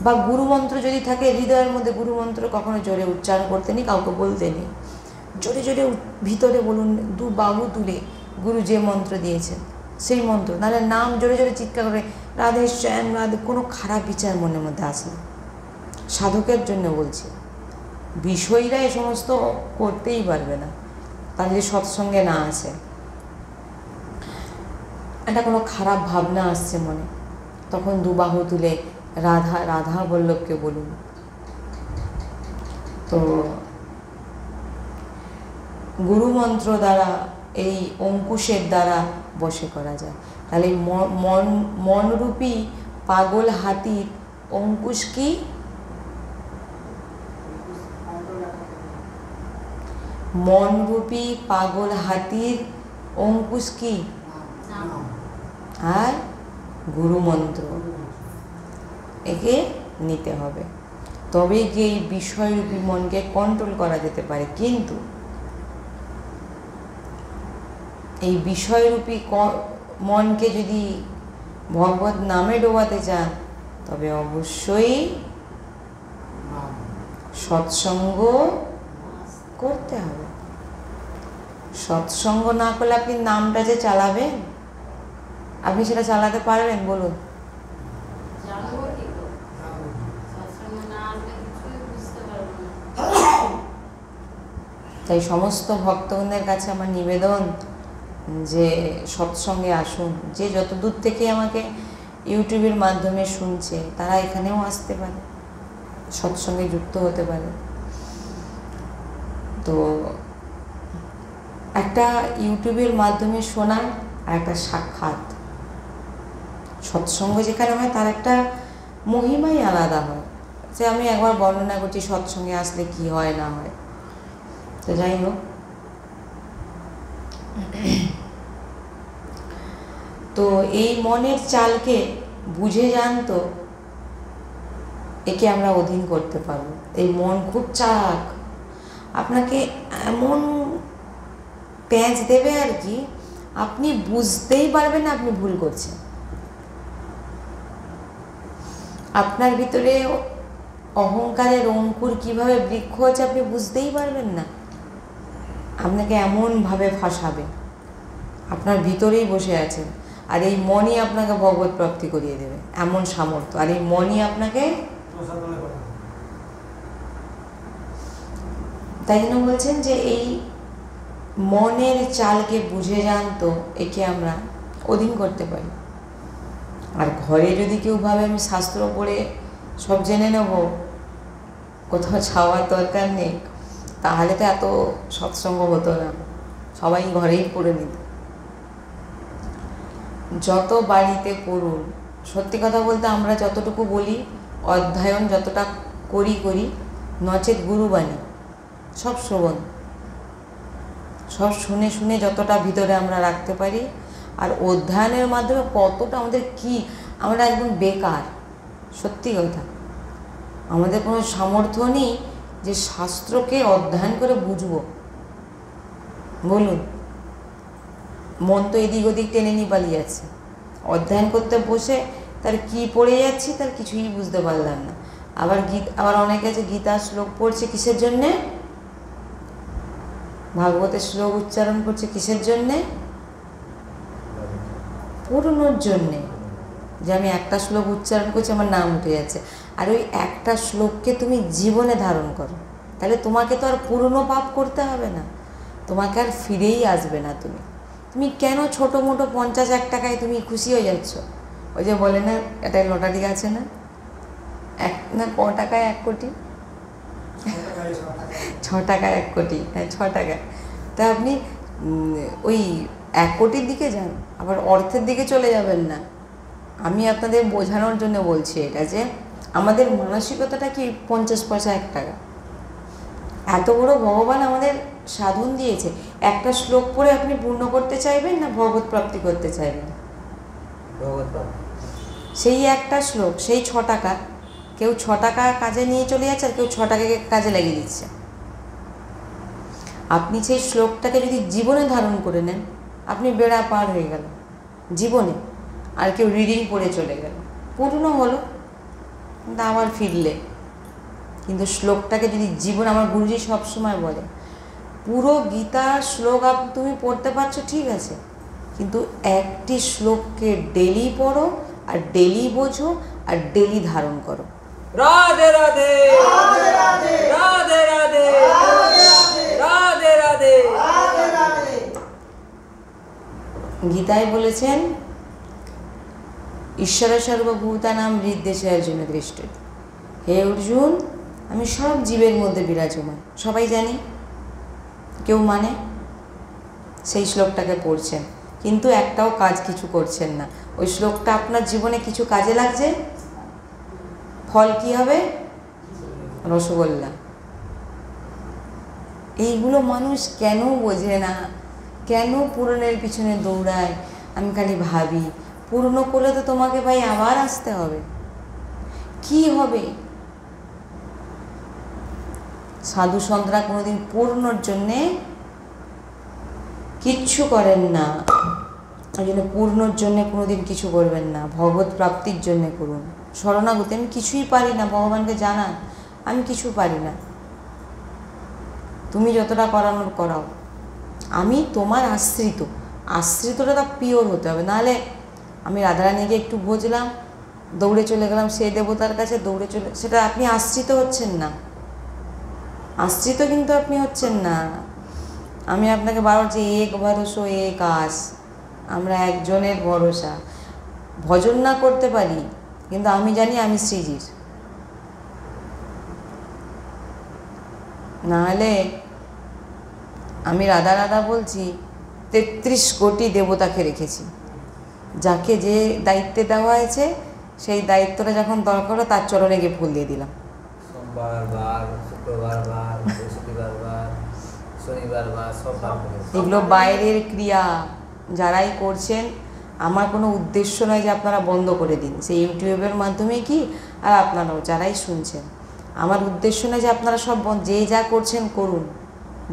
বা গুরুমন্ত্র যদি থাকে হৃদয়ের মধ্যে, গুরুমন্ত্র কখনো জোরে উচ্চারণ করতে নেই, কাউকে বলতে নেই, জোরে জোরে ভিতরে বলুন, দু বাহু তুলে গুরু যে মন্ত্র দিয়েছেন সেই মন্ত্র। নাহলে নাম জোরে জোরে চিৎকার করে রাধে শ্যাম রাধে, কোনো খারাপ বিচার মনের মধ্যে আসে না। সাধকের জন্য বলছি, বিষয়ীরা এ সমস্ত করতেই পারবে না, তার যে সৎসঙ্গে না আসে। একটা কোনো খারাপ ভাবনা আসছে মনে, তখন দুবাহু তুলে রাধা রাধা বল্লভকে বলুন। তো গুরুমন্ত্র দ্বারা, এই অঙ্কুশের দ্বারা বশে করা যায়। তাহলে মনরূপী পাগল হাতির অঙ্কুশ কি? মনরূপী পাগল হাতির অঙ্কুশ কি? আর গুরুমন্ত্র। একে নিতে হবে, তবে গিয়ে এই বিষয়রূপী মনকে কন্ট্রোল করা যেতে পারে। কিন্তু এই বিষয়রূপী মনকে যদি ভগবত নামে ডোবাতে চান, তবে অবশ্যই সৎসঙ্গ করতে হবে। সৎসঙ্গ না করলে আপনি নামটা যে চালাবেন, আপনি সেটা চালাতে পারবেন? বলুন। তাই সমস্ত ভক্তগণদের কাছে আমার নিবেদন যে সৎসঙ্গে আসুন। যে যত দূর থেকে আমাকে ইউটিউবের মাধ্যমে শুনছে, তারা এখানেও আসতে পারে, সৎসঙ্গে যুক্ত হতে পারে। তো একটা ইউটিউবের মাধ্যমে শোনা আর একটা সাক্ষাৎ, সৎসঙ্গ যেখানে হয় তার একটা মহিমাই আলাদা হয়। যে আমি একবার বর্ণনা করছি সৎসঙ্গে আসলে কি হয় না হয়। তো যাই হোক, তো এই মনের চালকে বুঝে জানতো একে আমরা অধীন করতে পারবো। এই মন খুব চালাক, আপনাকে এমন প্যাঁচ দেবে আর কি, আপনি বুঝতেই পারবেন না আপনি ভুল করছেন। আপনার ভিতরে অহংকারের অঙ্কুর কিভাবে বৃক্ষ হচ্ছে আপনি বুঝতেই পারবেন না। আপনাকে এমনভাবে ফাঁসাবে, আপনার ভিতরেই বসে আছেন, আর এই মনই আপনাকে ভগবত প্রাপ্তি করিয়ে দেবে, এমন সামর্থ্য। আর এই মনই আপনাকে, তাই জন্য বলছেন যে এই মনের চালকে বুঝে জানতো একে আমরা অধীন করতে পারি। আর ঘরে যদি কেউ ভাবে আমি শাস্ত্র পড়ে সব জেনে নেব, কোথাও ছাওয়ার দরকার নেই, তাহলে তো এত সৎসঙ্গ হতো না, সবাই ঘরেই পড়ে নিত। যত বাড়িতে পড়ুন, সত্যি কথা বলতে আমরা যতটুকু বলি, অধ্যয়ন যতটা করি নচেত গুরুবাণী, সব শ্রবণ, সব শুনে শুনে যতটা ভিতরে আমরা রাখতে পারি। আর অধ্যয়নের মাধ্যমে কতটা আমাদের কি, আমরা একদম বেকার। সত্যি কথা, আমাদের কোনো সামর্থ্য নেই যে শাস্ত্রকে অধ্যয়ন করে বুঝবো। বলুন, মন তো এদিক ওদিক টেনে নিয়ে পালিয়ে যাচ্ছে। অধ্যয়ন করতে বসে তার কি পড়ে যাচ্ছি তার কিছুই বুঝতে পারলাম না। আবার অনেকে আছে গীতা শ্লোক পড়ছে কিসের জন্যে, ভাগবতের শ্লোক উচ্চারণ করছে কিসের জন্যে, পুরনোর জন্যে। যে আমি একটা শ্লোক উচ্চারণ করছি আমার নাম উঠে যাচ্ছে। আর ওই একটা শ্লোককে তুমি জীবনে ধারণ করো, তাহলে তোমাকে তো আর পুরনো পাপ করতে হবে না, তোমাকে আর ফিরেই আসবে না। তুমি তুমি কেন ছোটো মোটো 50 টাকায় তুমি খুশি হয়ে যাচ্ছ? ওই যে বলে না একটা লটারি আছে না, ক টাকায় 1 কোটি, 6 টাকায় 1 কোটি, হ্যাঁ 6 টাকায়। তা আপনি ওই 1 কোটির দিকে যান, আবার অর্থের দিকে চলে যাবেন না। আমি আপনাদের বোঝানোর জন্য বলছি এটা, যে আমাদের মানসিকতাটা কি 50 পয়সা 1 টাকা। এত বড় ভগবান আমাদের সাধন দিয়েছে, একটা শ্লোক পড়ে আপনি পূর্ণ করতে চাইবেন না ভগবত প্রাপ্তি করতে চাইবেন? সেই একটা শ্লোক, সেই 6 টাকা, কেউ 6 টাকা কাজে নিয়ে চলে যাচ্ছে আর কেউ 6 টাকাকে কাজে লাগিয়ে দিচ্ছে। আপনি সেই শ্লোকটাকে যদি জীবনে ধারণ করে নেন, আপনি বেড়া পার হয়ে গেল জীবনে। আর কেউ রিডিং পড়ে চলে গেল, পূর্ণ হলো কিন্তু আবার ফিরলে। কিন্তু শ্লোকটাকে যদি জীবন, আমার গুরুজি সবসময় বলে, পুরো গীতা শ্লোক তুমি পড়তে পারছো ঠিক আছে, কিন্তু একটি শ্লোককে ডেলি পড়ো আর ডেলি বোঝো আর ডেলি ধারণ করো। রাধে রাধে রাধে রাধে রাধে রাধে রাধে রাধে রাধে। গীতায় বলেছেন ঈশ্বর সর্বভূতানাং হৃদ্দেশে অর্জুন দৃষ্টি। হে অর্জুন, আমি সব জীবের মধ্যে বিরাজমান, সবাই জানি, কেউ মানে সেই শ্লোকটাকে পড়ছেন কিন্তু একটাও কাজ কিছু করছেন না। ওই শ্লোকটা আপনার জীবনে কিছু কাজে লাগছে, ফল কি হবে? রসগোল্লা। এইগুলো মানুষ কেন বোঝে না, কেন পূরণের পিছনে দৌড়ায়? আমি খালি ভাবি, পূর্ণ করলে তো তোমাকে ভাই আবার আসতে হবে, কি হবে? সাধু সন্তরা কোনোদিন পূর্ণর জন্যে কিচ্ছু করেন না, ওই জন্য পূর্ণর জন্যে কোনোদিন কিছু করবেন না, ভগবত প্রাপ্তির জন্যে করুন। শরণাগতি, আমি কিছুই পারি না, ভগবানকে জানান আমি কিছু পারি না, তুমি যতটা করানোর করাও, আমি তোমার আশ্রিত। আশ্রিতটা তা পিওর হতে হবে, নাহলে আমি রাধারানীকে একটু বুঝলাম, দৌড়ে চলে গেলাম সেই দেবতার কাছে, দৌড়ে চলে, সেটা আপনি আশ্রিত হচ্ছেন না, আশ্রিত কিন্তু আপনি হচ্ছেন না। আমি আপনাকে বারবার যে এক ভরসা এক আস, আমরা একজনের ভরসা। ভজন না করতে পারি কিন্তু আমি জানি আমি শ্রীজির, নাহলে আমি রাধা রাধা বলছি, 33 কোটি দেবতাকে রেখেছি, যাকে যে দায়িত্বে দেওয়া হয়েছে সেই দায়িত্বটা যখন দরকার হলো তার চরণে গিয়ে ফুল দিয়ে দিলাম। সোমবার বার, শুক্রবার বার, বৃহস্পতিবার বার, শনিবার বার, সব বার। এগুলো বাইরের ক্রিয়া, যারাই করছেন, আমার কোনো উদ্দেশ্য নয় যে আপনারা বন্ধ করে দিন, সেই ইউটিউবের মাধ্যমে কি, আর আপনারাও যারাই শুনছেন, আমার উদ্দেশ্য নয় যে আপনারা সব যে যা করছেন করুন,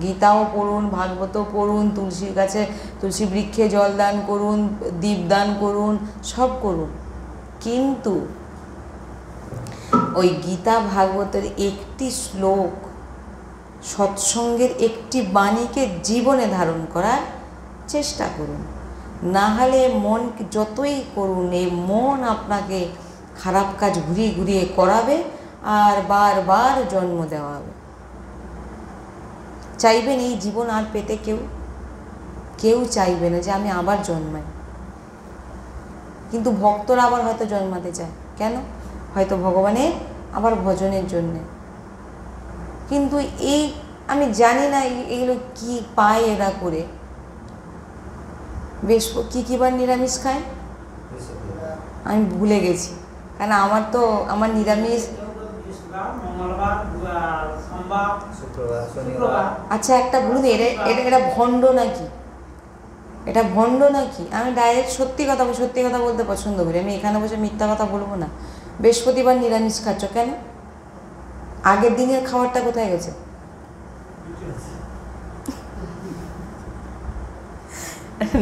গীতাও পড়ুন, ভাগবতও পড়ুন, তুলসীর কাছে, তুলসী বৃক্ষে জল দান করুন, দীপ দান করুন, সব করুন, কিন্তু ওই গীতা ভাগবতের একটি শ্লোক, সৎসঙ্গের একটি বাণীকে জীবনে ধারণ করার চেষ্টা করুন। না হলে মন যতই করুন, এই মন আপনাকে খারাপ কাজ ঘুরিয়ে ঘুরিয়ে করাবে আর বারবার জন্ম দেওয়া হবে। চাইবেন এই জীবন আর পেতে? কেউ চাইবে না যে আমি আবার জন্মাই, কিন্তু ভক্তরা আবার হয়তো জন্মাতে চায়, কেন? হয়তো ভগবানের আবার ভজনের জন্যে। কিন্তু এই আমি জানি না এগুলো কি পায় এরা করে। বেশ কী বার নিরামিষ খায় আমি ভুলে গেছি, কারণ আমার নিরামিষ আচ্ছা একটা বলুন, এটা ভণ্ড নাকি? এটা ভণ্ড নাকি? আমি ডাইরেক্ট সত্যি কথা বলতে পছন্দ করি, আমি এখানে বসে মিথ্যা কথা বলবো না। বৃহস্পতিবার নিরামিষ খাচ্ছ কেন? আগের দিনের খাবারটা কোথায় গেছে?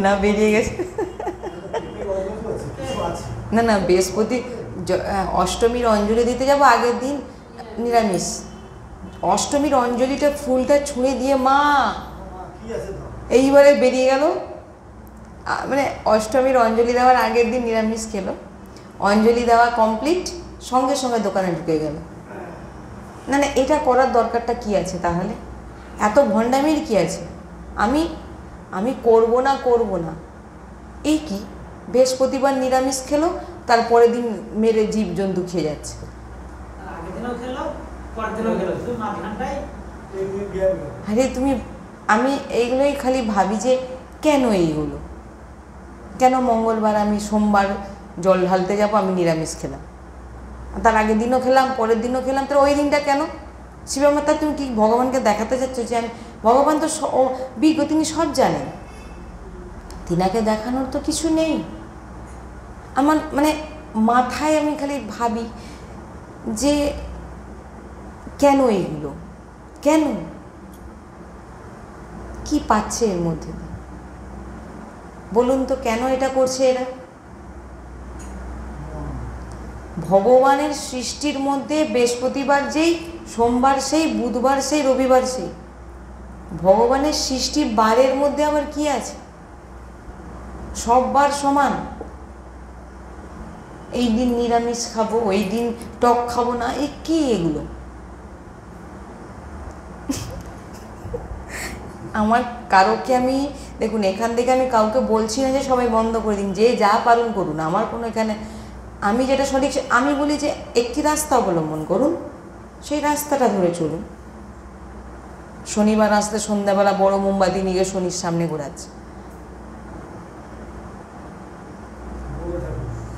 না বেরিয়ে গেছে? না বৃহস্পতি অষ্টমীর অঞ্জলি দিতে যাব, আগের দিন নিরামিষ। অষ্টমীর অঞ্জলিটা ফুলটা ছুঁড়ে দিয়ে মা এইবারে বেরিয়ে গেল, মানে অষ্টমীর অঞ্জলি দেওয়ার আগের দিন নিরামিষ খেলো, অঞ্জলি দেওয়া কমপ্লিট, সঙ্গে সঙ্গে দোকানে ঢুকে গেল। না এটা করার দরকারটা কি আছে তাহলে? এত ভণ্ডামির কি আছে? আমি আমি করব না, এই কি বৃহস্পতিবার নিরামিষ খেলো, তারপরের দিন মেরে জীবজন্তু খেয়ে যাচ্ছে। আরে তুমি, আমি এইগুলোই খালি ভাবি যে কেন এইগুলো, কেন মঙ্গলবার আমি সোমবার জল ঢালতে যাবো, আমি নিরামিষ খেলাম, তার আগের দিনও খেলাম, পরের দিনও খেলাম, তাহলে ওই দিনটা কেন? শিবমাতা তুমি কি ভগবানকে দেখাতে চাচ্ছ যে আমি, ভগবান তো বিজ্ঞ, তিনি সব জানেন, তিনাকে দেখানোর তো কিছু নেই। আমার মানে মাথায় আমি খালি ভাবি যে কেন এইগুলো, কেন, কি পাচ্ছে এর মধ্যে দিয়ে বলুন তো, কেন এটা করছে এরা? ভগবানের সৃষ্টির মধ্যে বৃহস্পতিবার যেই, সোমবার সেই, বুধবার সেই, রবিবার সেই, ভগবানের সৃষ্টি বারের মধ্যে আবার কি আছে? সব বার সমান, এই দিন নিরামিষ খাবো, ওই দিন টক খাবো না, এ কি এগুলো? আমার কারোকে আমি, দেখুন এখান থেকে আমি কাউকে বলছি না যে সবাই বন্ধ করে দিন, যে যা পালন করুন, আমার কোনো এখানে, আমি যেটা সঠিক আমি বলি যে একটি রাস্তা অবলম্বন করুন, সেই রাস্তাটা ধরে চলুন। শনিবার আসতে সন্ধ্যাবেলা বড় মোমবাতি নিয়ে শনির সামনে ঘোরাচ্ছে,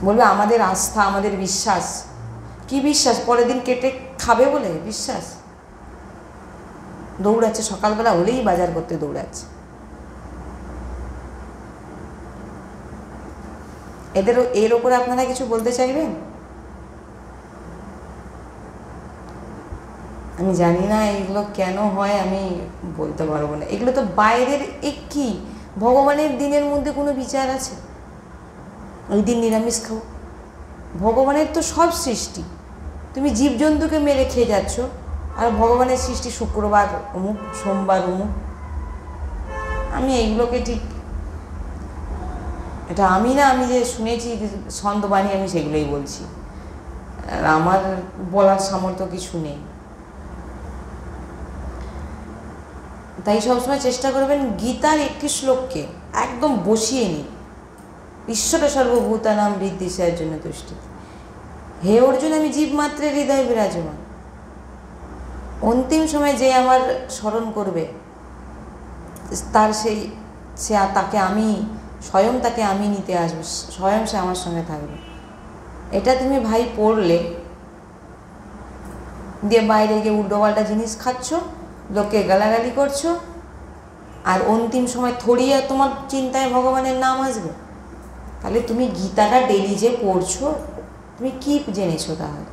বলবে আমাদের আস্থা, আমাদের বিশ্বাস। কি বিশ্বাস? পরের দিন কেটে খাবে বলে বিশ্বাস? দৌড়াচ্ছে, সকালবেলা হলেই বাজার করতে দৌড়াচ্ছে। এর ওপরে আপনারা কিছু বলতে চাইবেন? আমি জানি না এগুলো কেন হয়, আমি বলতে পারবো না। এগুলো তো বাইরের, কি ভগবানের দিনের মধ্যে কোনো বিচার আছে? ওই দিন নিরামিষ খাও, ভগবানের তো সব সৃষ্টি, তুমি জীবজন্তুকে মেরে খেয়ে যাচ্ছ, আর ভগবানের সৃষ্টি শুক্রবার অমুক, সোমবার অমুক। আমি এইগুলোকে ঠিক, এটা আমি না, আমি যে শুনেছি ছন্দবাণী, আমি সেগুলোই বলছি, আর আমার বলার সামর্থ্য কিছু নেই। তাই সবসময় চেষ্টা করবেন গীতার একটি শ্লোককে একদম বসিয়ে নিন, ঈশ্বর সর্বভূতানাম বৃদ্ধিসার জন্য তুষ্টি, হে অর্জুন আমি জীবমাত্রের হৃদয় বিরাজমান। অন্তিম সময় যে আমার স্মরণ করবে, তার তাকে আমি স্বয়ং, তাকে আমি নিতে আসবো, স্বয়ং সে আমার সঙ্গে থাকবে। এটা তুমি ভাই পড়লে, দিয়ে বাইরে গিয়ে উল্টোপাল্টা জিনিস খাচ্ছ, লোককে গালাগালি করছো, আর অন্তিম সময় থরিয়ে তোমার চিন্তায় ভগবানের নাম আসবে, তাহলে তুমি গীতাটা ডেলি যে পড়ছো, তুমি কি জেনেছো তাহলে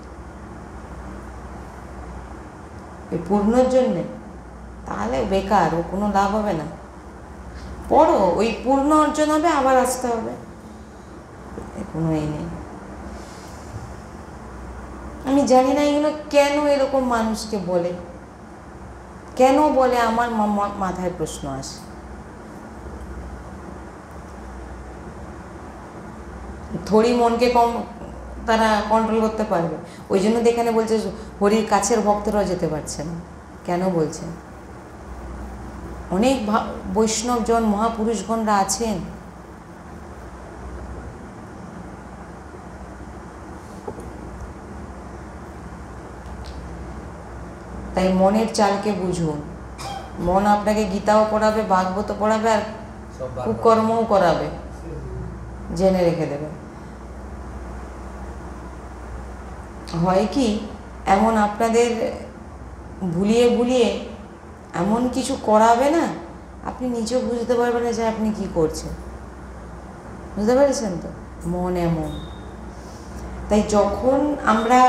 এই পূর্ণর জন্যে? তাহলে বেকার, ও কোনো লাভ হবে না। পড়ো, ওই পূর্ণ অর্জন হবে, আবার আসতে হবে, কোনো এই নেই। আমি জানি না এগুলো কেন এরকম মানুষকে বলে, কেন বলে, আমার মাথায় প্রশ্ন আসে। থোড়ি মনকে তারা কন্ট্রোল করতে পারবে, ওই জন্য তো এখানে বলছে হরির কাছের ভক্তরাও যেতে পারছে না। কেন বলছে? অনেক বৈষ্ণবজন, মহাপুরুষগণরা আছেন, তাই মনের চালকে বুঝুন। মন আপনাকে গীতাও পড়াবে, ভাগবত পড়াবে, আর কুকর্মও করাবে, জেনে রেখে দেবে। হয় কি, এমন আপনাদের ভুলিয়ে ভুলিয়ে এমন কিছু করাবে না, আপনি নিজেও বুঝতে পারবেন না যে আপনি কি করছেন। বুঝতে পেরেছেন তো? মন এমন। তাই যখন আমরা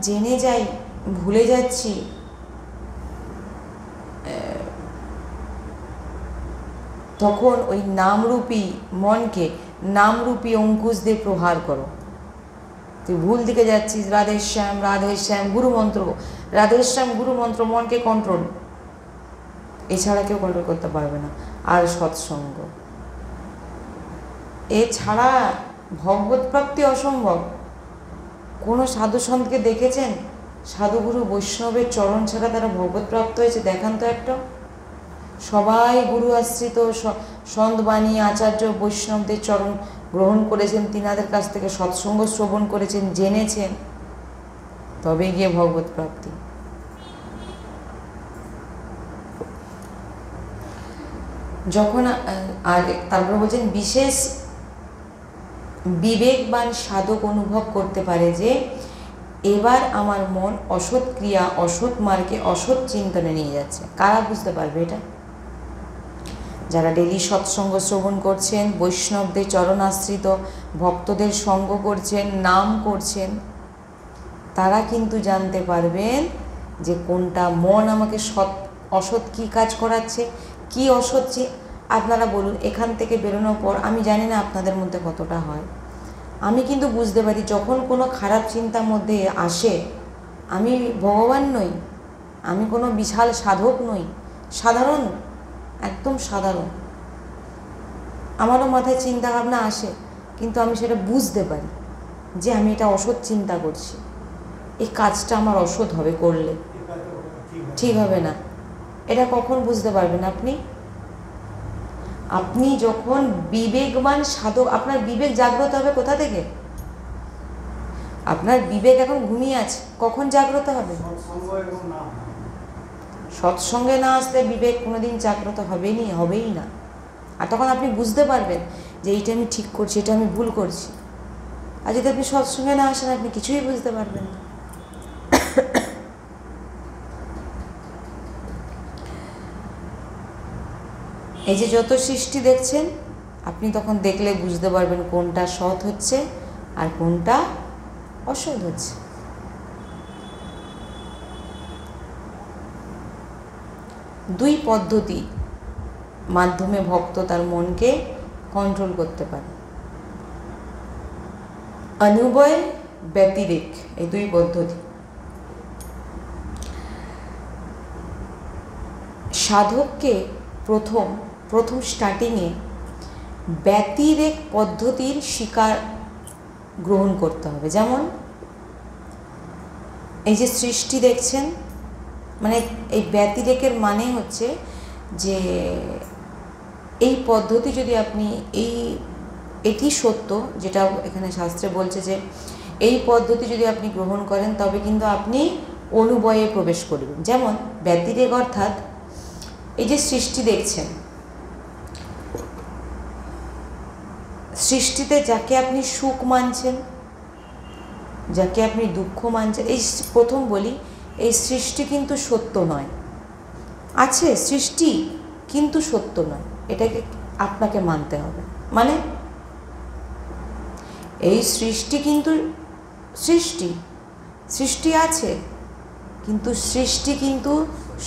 জেনে যাই ভুলে যাচ্ছি, তখন ওই নামরূপী মনকে নামরূপী অঙ্কুশ দিয়ে প্রহার করো। তুই ভুল দিকে যাচ্ছিস, রাধেশ্যাম রাধেশ্যাম গুরুমন্ত্র, রাধেশ্যাম গুরুমন্ত্র, মনকে কন্ট্রোল, এছাড়া কেউ কন্ট্রোল করতে পারবে না। আর সৎসঙ্গ, এছাড়া ভগবত প্রাপ্তি অসম্ভব। কোনো সাধু সন্তকে দেখেছেন সাধুগুরু বৈষ্ণবের চরণ ছাড়া তারা ভগবত প্রাপ্ত হয়েছে? দেখান তো একটা। সবাই গুরু আশ্রিত সন্তবাণী আচার্য বৈষ্ণবদের চরণ গ্রহণ করেছেন, তিনাদের কাছ থেকে সৎসঙ্গ শ্রবণ করেছেন, জেনেছেন, তবে গিয়ে ভগবত প্রাপ্তি। যখন আর তারপর বলছেন বিশেষ বিবেকবান সাধক অনুভব করতে পারে যে এবার আমার মন অসৎ ক্রিয়া, অসৎ মার্গে, অসৎ চিন্তনে নিয়ে যাচ্ছে। কারা বুঝতে পারবে এটা? যারা ডেলি সৎসঙ্গ শ্রবণ করছেন, বৈষ্ণবদের চরণাশ্রিত ভক্তদের সঙ্গ করছেন, নাম করছেন, তারা কিন্তু জানতে পারবেন যে কোনটা মন আমাকে অসৎ কী কাজ করাচ্ছে, কি অসৎ। আপনারা বলুন, এখান থেকে বেরোনোর পর আমি জানি না আপনাদের মধ্যে কতটা হয়, আমি কিন্তু বুঝতে পারি যখন কোনো খারাপ চিন্তার মধ্যে আসে, আমি ভগবান নই, আমি কোনো বিশাল সাধক নই, সাধারণ, একদম সাধারণ, আমারও মাথায় চিন্তা ভাবনা আসে, কিন্তু আমি সেটা বুঝতে পারি যে আমি এটা অসৎ চিন্তা করছি, এই কাজটা আমার অসৎ হবে, করলে ঠিক হবে না। এটা কখন বুঝতে পারবেন আপনি? আপনি যখন বিবেকবান সাধক, আপনার বিবেক জাগ্রত হবে কোথা থেকে? আপনার বিবেক এখন ঘুমিয়ে আছে, কখন জাগ্রত হবে? সৎসঙ্গে না আসলে বিবেক কোনোদিন জাগ্রত হবেই না। আর তখন আপনি বুঝতে পারবেন যে এইটা আমি ঠিক করছি, এটা আমি ভুল করছি। আর যদি আপনি সৎসঙ্গে না আসেন, আপনি কিছুই বুঝতে পারবেন না। এই যে যত সৃষ্টি দেখছেন, আপনি তখন দেখলে বুঝতে পারবেন কোনটা সৎ হচ্ছে আর কোনটা অসৎ হচ্ছে। দুই পদ্ধতি মাধ্যমে ভক্ত তার মনকে কন্ট্রোল করতে পারে, অনুবয়, ব্যতিরেক, এই দুই পদ্ধতি। সাধককে প্রথম স্টার্টিংয়ে ব্যতিরেক পদ্ধতির শিকার গ্রহণ করতে হবে। যেমন এই যে সৃষ্টি দেখছেন, মানে এই ব্যতিরেকের মানে হচ্ছে যে এই পদ্ধতি যদি আপনি এটি সত্য, যেটা এখানে শাস্ত্রে বলছে যে এই পদ্ধতি যদি আপনি গ্রহণ করেন তবে কিন্তু আপনি অনুবয়ে প্রবেশ করবেন। যেমন ব্যতিরেক অর্থাৎ এই যে সৃষ্টি দেখছেন, সৃষ্টিতে যাকে আপনি সুখ মানছেন, যাকে আপনি দুঃখ মানছেন, এই প্রথম বলি, এই সৃষ্টি কিন্তু সত্য নয়। আছে সৃষ্টি, কিন্তু সত্য নয়, এটাকে আপনাকে মানতে হবে। মানে এই সৃষ্টি কিন্তু সৃষ্টি আছে, কিন্তু সৃষ্টি কিন্তু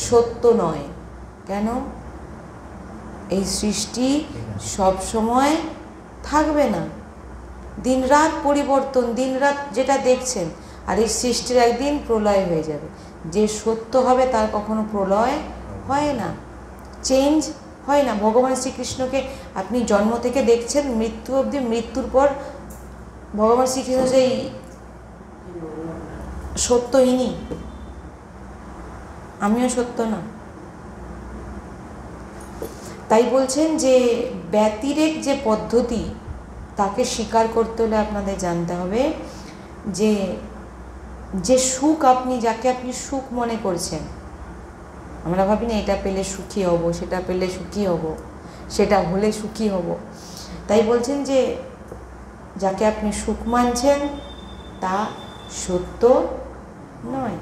সত্য নয়। কেন? এই সৃষ্টি সব সময় থাকবে না, দিনরাত পরিবর্তন, দিনরাত যেটা দেখছেন, আর এই সৃষ্টির একদিন প্রলয় হয়ে যাবে। যে সত্য হবে তার কখনো প্রলয় হয় না, চেঞ্জ হয় না। ভগবান শ্রীকৃষ্ণকে আপনি জন্ম থেকে দেখছেন মৃত্যু অবধি, মৃত্যুর পর ভগবান শ্রীকৃষ্ণ সেই সত্যহীনই, আমিও সত্য না। তাই বলছেন যে ব্যতিরেক যে পদ্ধতি, তাকে স্বীকার করতে হলে আপনাদের জানতে হবে যে যে সুখ আপনি, যাকে আপনি সুখ মনে করছেন, আমরা ভাবি না এটা পেলে সুখী হব, সেটা পেলে সুখী হব, সেটা হলে সুখী হব। তাই বলছেন যে যাকে আপনি সুখ মানছেন তা সত্য নয়।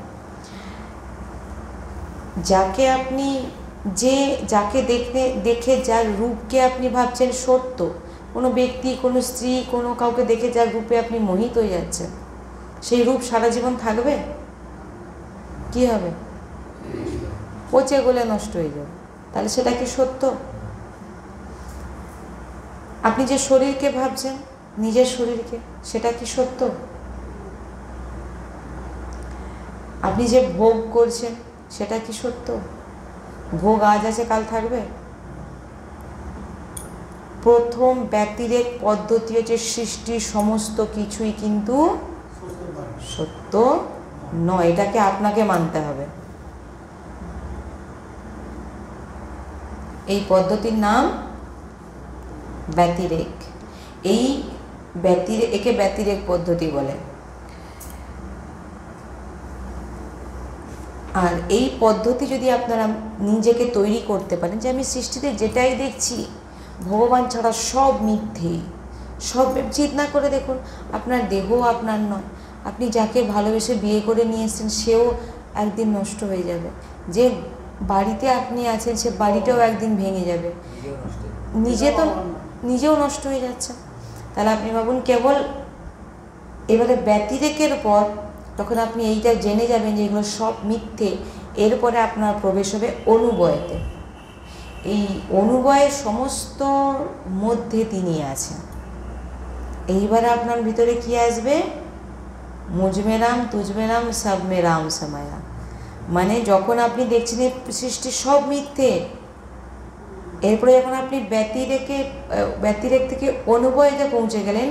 যাকে আপনি যাকে দেখে যার রূপকে আপনি ভাবছেন সত্য, কোনো ব্যক্তি, কোনো স্ত্রী, কোনো কাউকে দেখে যার রূপে আপনি মোহিত হয়ে যাচ্ছেন, সেই রূপ সারা জীবন থাকবে? কি হবে? পচে গলে নষ্ট হয়ে যাবে। তাহলে সেটা কি সত্য? আপনি যে শরীরকে ভাবছেন, নিজের শরীরকে, সেটা কি সত্য? আপনি যে ভোগ করছেন সেটা কি সত্য? ভোগ আজ আছে কাল থাকবে। প্রথম ব্যতিরেক পদ্ধতি হচ্ছে সৃষ্টির সমস্ত কিছুই কিন্তু সত্য নয়, এটাকে আপনাকে মানতে হবে। এই পদ্ধতির নাম ব্যতিরেক। একে ব্যতিরেক পদ্ধতি বলে। আর এই পদ্ধতি যদি আপনারা নিজেকে তৈরি করতে পারেন যে আমি সৃষ্টিতে যেটাই দেখছি ভগবান ছাড়া সব মিথ্যে, সব চিন্তা করে দেখুন, আপনার দেহ আপনার নয়, আপনি যাকে ভালোবেসে বিয়ে করে নিয়ে এসেছেন সেও একদিন নষ্ট হয়ে যাবে, যে বাড়িতে আপনি আছেন সে বাড়িটাও একদিন ভেঙে যাবে, নিজেও নষ্ট হয়ে যাচ্ছে। তাহলে আপনি ভাবুন, কেবল এবারে ব্যতিরেকের পর তখন আপনি এইটা জেনে যাবেন যে এগুলো সব মিথ্যে। এরপরে আপনার প্রবেশ হবে অনুবয়েতে। এই অনুবয়ের সমস্ত মধ্যে তিনি আছেন। এইবারে আপনার ভিতরে কি আসবে? মুঝমে রাম, তুঝমে রাম, সব মে রাম समाया। মানে যখন আপনি দেখছেন সৃষ্টি সব মিথ্যে, এরপরে যখন আপনি ব্যতিরেক থেকে অনুবয়েতে পৌঁছে গেলেন,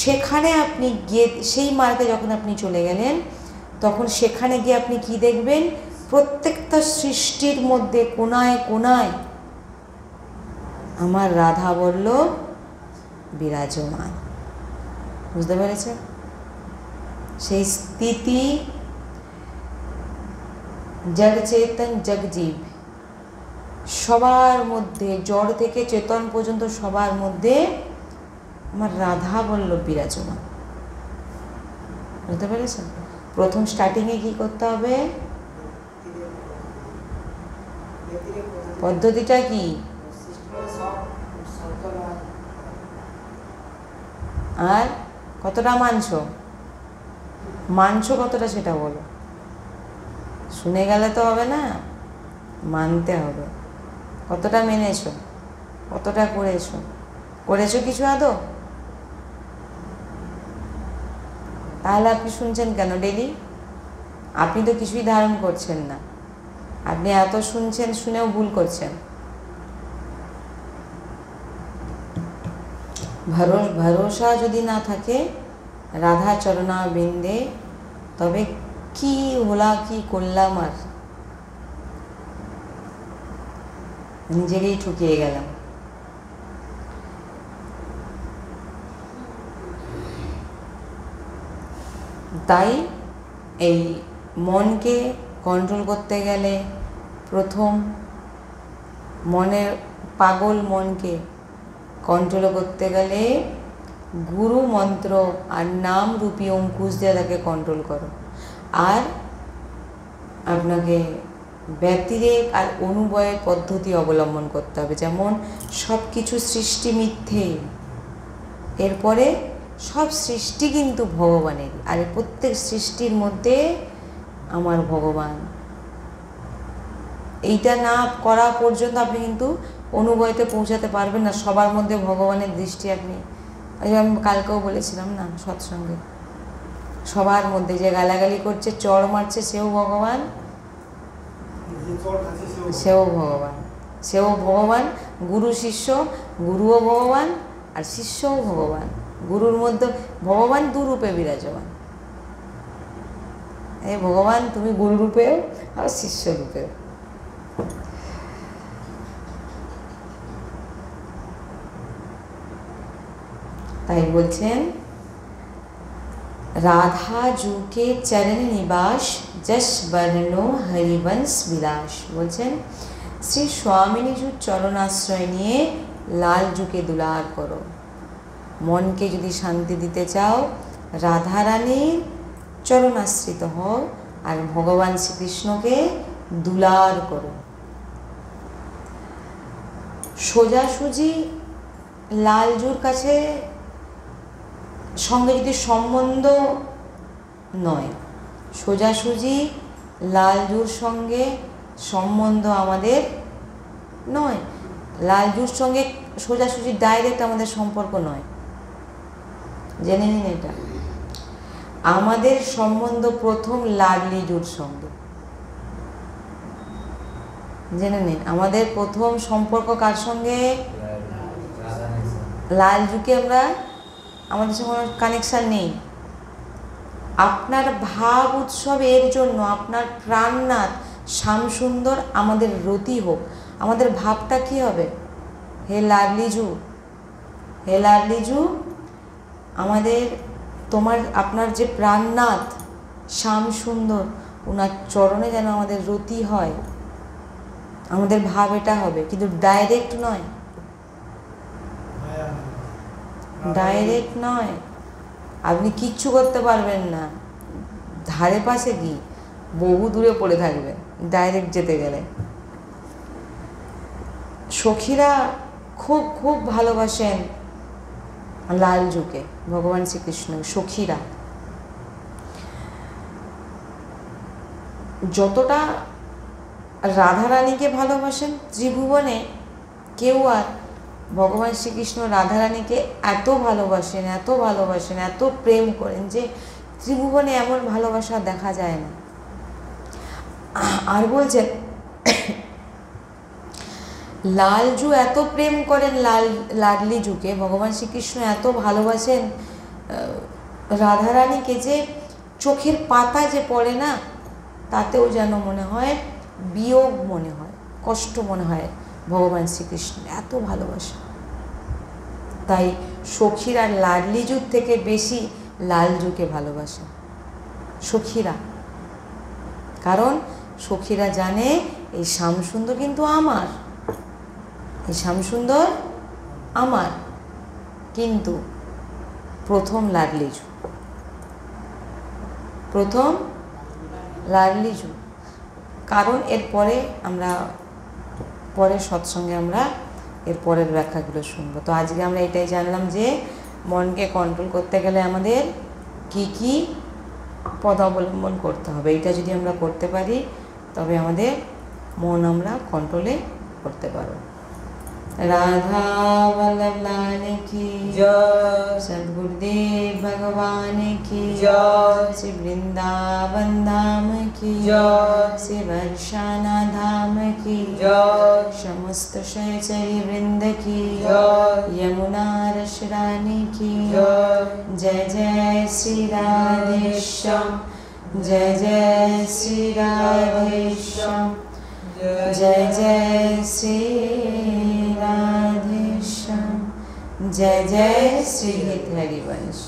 সেখানে আপনি গিয়ে সেই মার্গে যখন আপনি চলে গেলেন, তখন সেখানে গিয়ে আপনি কি দেখবেন? প্রত্যেকটা সৃষ্টির মধ্যে কোনায় কোনায় আমার রাধা বল্লভ বিরাজমান। বুঝতে পেরেছেন? সেই স্থিতি জড় চেতন জগজীব সবার মধ্যে, জড় থেকে চেতন পর্যন্ত সবার মধ্যে আমার রাধা বল্লভ বিরাজমান। বুঝতে পেরেছেন? প্রথম স্টার্টিংয়ে কি করতে হবে? পদ্ধতিটা কি? আর কতটা মানছো কতটা সেটা বলো। শুনে গেলে তো হবে না, মানতে হবে। কতটা মেনেছো, কতটা করেছো কিছু আদৌ? তাহলে আপনি শুনছেন কেন ডেলি? আপনি তো কিছুই ধারণ করছেন না, আপনি এত শুনছেন, শুনেও ভুল করছেন। ভরসা যদি না থাকে রাধা চরণা বিন্দে, তবে কি হলা, কি করলাম, আর নিজেকেই ঠকিয়ে গেলাম। তাই এই মনকে কন্ট্রোল করতে গেলে প্রথম পাগল মনকে কন্ট্রোল করতে গেলে গুরু মন্ত্র আর নাম রূপী অঙ্কুশ দিয়ে তাকে কন্ট্রোল করো। আর আপনাকে ব্যতিরেক আর অনুবয়ের পদ্ধতি অবলম্বন করতে হবে। যেমন সব কিছু সৃষ্টি মিথ্যে, এরপরে সব সৃষ্টি কিন্তু ভগবানের, আর প্রত্যেক সৃষ্টির মধ্যে আমার ভগবান। এইটা না করা পর্যন্ত আপনি কিন্তু অনুবয়েতে পৌঁছাতে পারবেন না। সবার মধ্যে ভগবানের দৃষ্টি আপনি, আমি কালকেও বলেছিলাম না সৎসঙ্গে, সবার মধ্যে যে গালাগালি করছে, চড় মারছে, সেও ভগবান, সেও ভগবান। গুরু শিষ্য, গুরুও ভগবান আর শিষ্যও ভগবান। গুরুর মধ্যে ভগবান দুরূপে বিরাজমান। এই ভগবান তুমি গুরু রূপেও আর শিষ্য রূপেও। তাই বলছেন রাধা জুকে চরণ নিবাস, যশ বর্ণো হরিবংশ বিলাস। বলছেন শ্রী স্বামিনীজুর চরণাশ্রয় নিয়ে লাল জুকে দুলার করো। মনকে যদি শান্তি দিতে চাও, রাধারানীর চরণাশ্রিত হও আর ভগবান শ্রীকৃষ্ণকে দুলার করো। সোজাসুজি লালজুর কাছে সঙ্গে যদি সম্বন্ধ নয়, সোজাসুজি লালজুর সঙ্গে সম্বন্ধ আমাদের নয়, লালজুর সঙ্গে সোজাসুজি ডাইরেক্ট আমাদের সম্পর্ক নয়। জেনে নিন এটা। আমাদের সম্বন্ধ প্রথম লাডলিজুর সঙ্গে। জেনে নিন আমাদের প্রথম সম্পর্ক কার সঙ্গে? লালজুকে আমরা, আমাদের সঙ্গে কোনো কানেকশান নেই। আপনার ভাব উৎসব এর জন্য আপনার প্রাণনাথ শ্যামসুন্দর আমাদের রতি হোক, আমাদের ভাবটা কি হবে? হে লাডলিজু, হে লাডলিজু, আমাদের আপনার যে প্রাণনাথ শ্যাম সুন্দর, ওনার চরণে যেন আমাদের রতি হয়। আমাদের ভাব এটা হবে, কিন্তু ডাইরেক্ট নয়, ডাইরেক্ট নয়। আপনি কিচ্ছু করতে পারবেন না, ধারে পাশে কি বহু দূরে পড়ে থাকবেন ডাইরেক্ট যেতে গেলে। সখীরা খুব খুব ভালোবাসেন লালজুকে, ভগবান শ্রীকৃষ্ণ। সখীরা যতটা রাধারানীকে ভালোবাসেন, ত্রিভুবনে কেউ আর ভগবান শ্রীকৃষ্ণ রাধারানীকে এত ভালোবাসেন, এত ভালোবাসেন, এত প্রেম করেন যে ত্রিভুবনে এমন ভালোবাসা দেখা যায় না। আর বলছেন লালজু এত প্রেম করেন লাডলিজুকে, ভগবান শ্রীকৃষ্ণ এত ভালোবাসেন রাধারানীকে যে চোখের পাতা যে পড়ে না, তাতেও যেন মনে হয় বিয়োগ, মনে হয় কষ্ট, মনে হয় ভগবান শ্রীকৃষ্ণ এত ভালোবাসা। তাই সখীরা লাডলিজুর থেকে বেশি লালজুকে ভালোবাসে সখীরা, কারণ সখীরা জানে এই শ্যামসুন্দর কিন্তু আমার, এই শ্যামসুন্দর আমার, কিন্তু প্রথম লাডলিজু, প্রথম লাডলিজু। কারণ এরপরে আমরা পরের সৎসঙ্গে আমরা এর পরের ব্যাখ্যাগুলো শুনবো। তো আজকে আমরা এটাই জানলাম যে মনকে কন্ট্রোল করতে গেলে আমাদের কি কি পথ অবলম্বন করতে হবে। এটা যদি আমরা করতে পারি তবে আমাদের মন আমরা কন্ট্রোলে করতে পারবো। राधा वल्लभ लाल की जय, सद्गुरुदेव भगवान की जय, श्री वृंदावन धाम की जय, श्री वर्षाना धाम की जय, समस्त सहचरी वृंद की जय, यमुना रस रानी की जय। जय जय श्री राधेश्याम, जय जय श्री राधेश्याम, जय जय श्री राधेश्याम, जय जय श्री हरिवंश।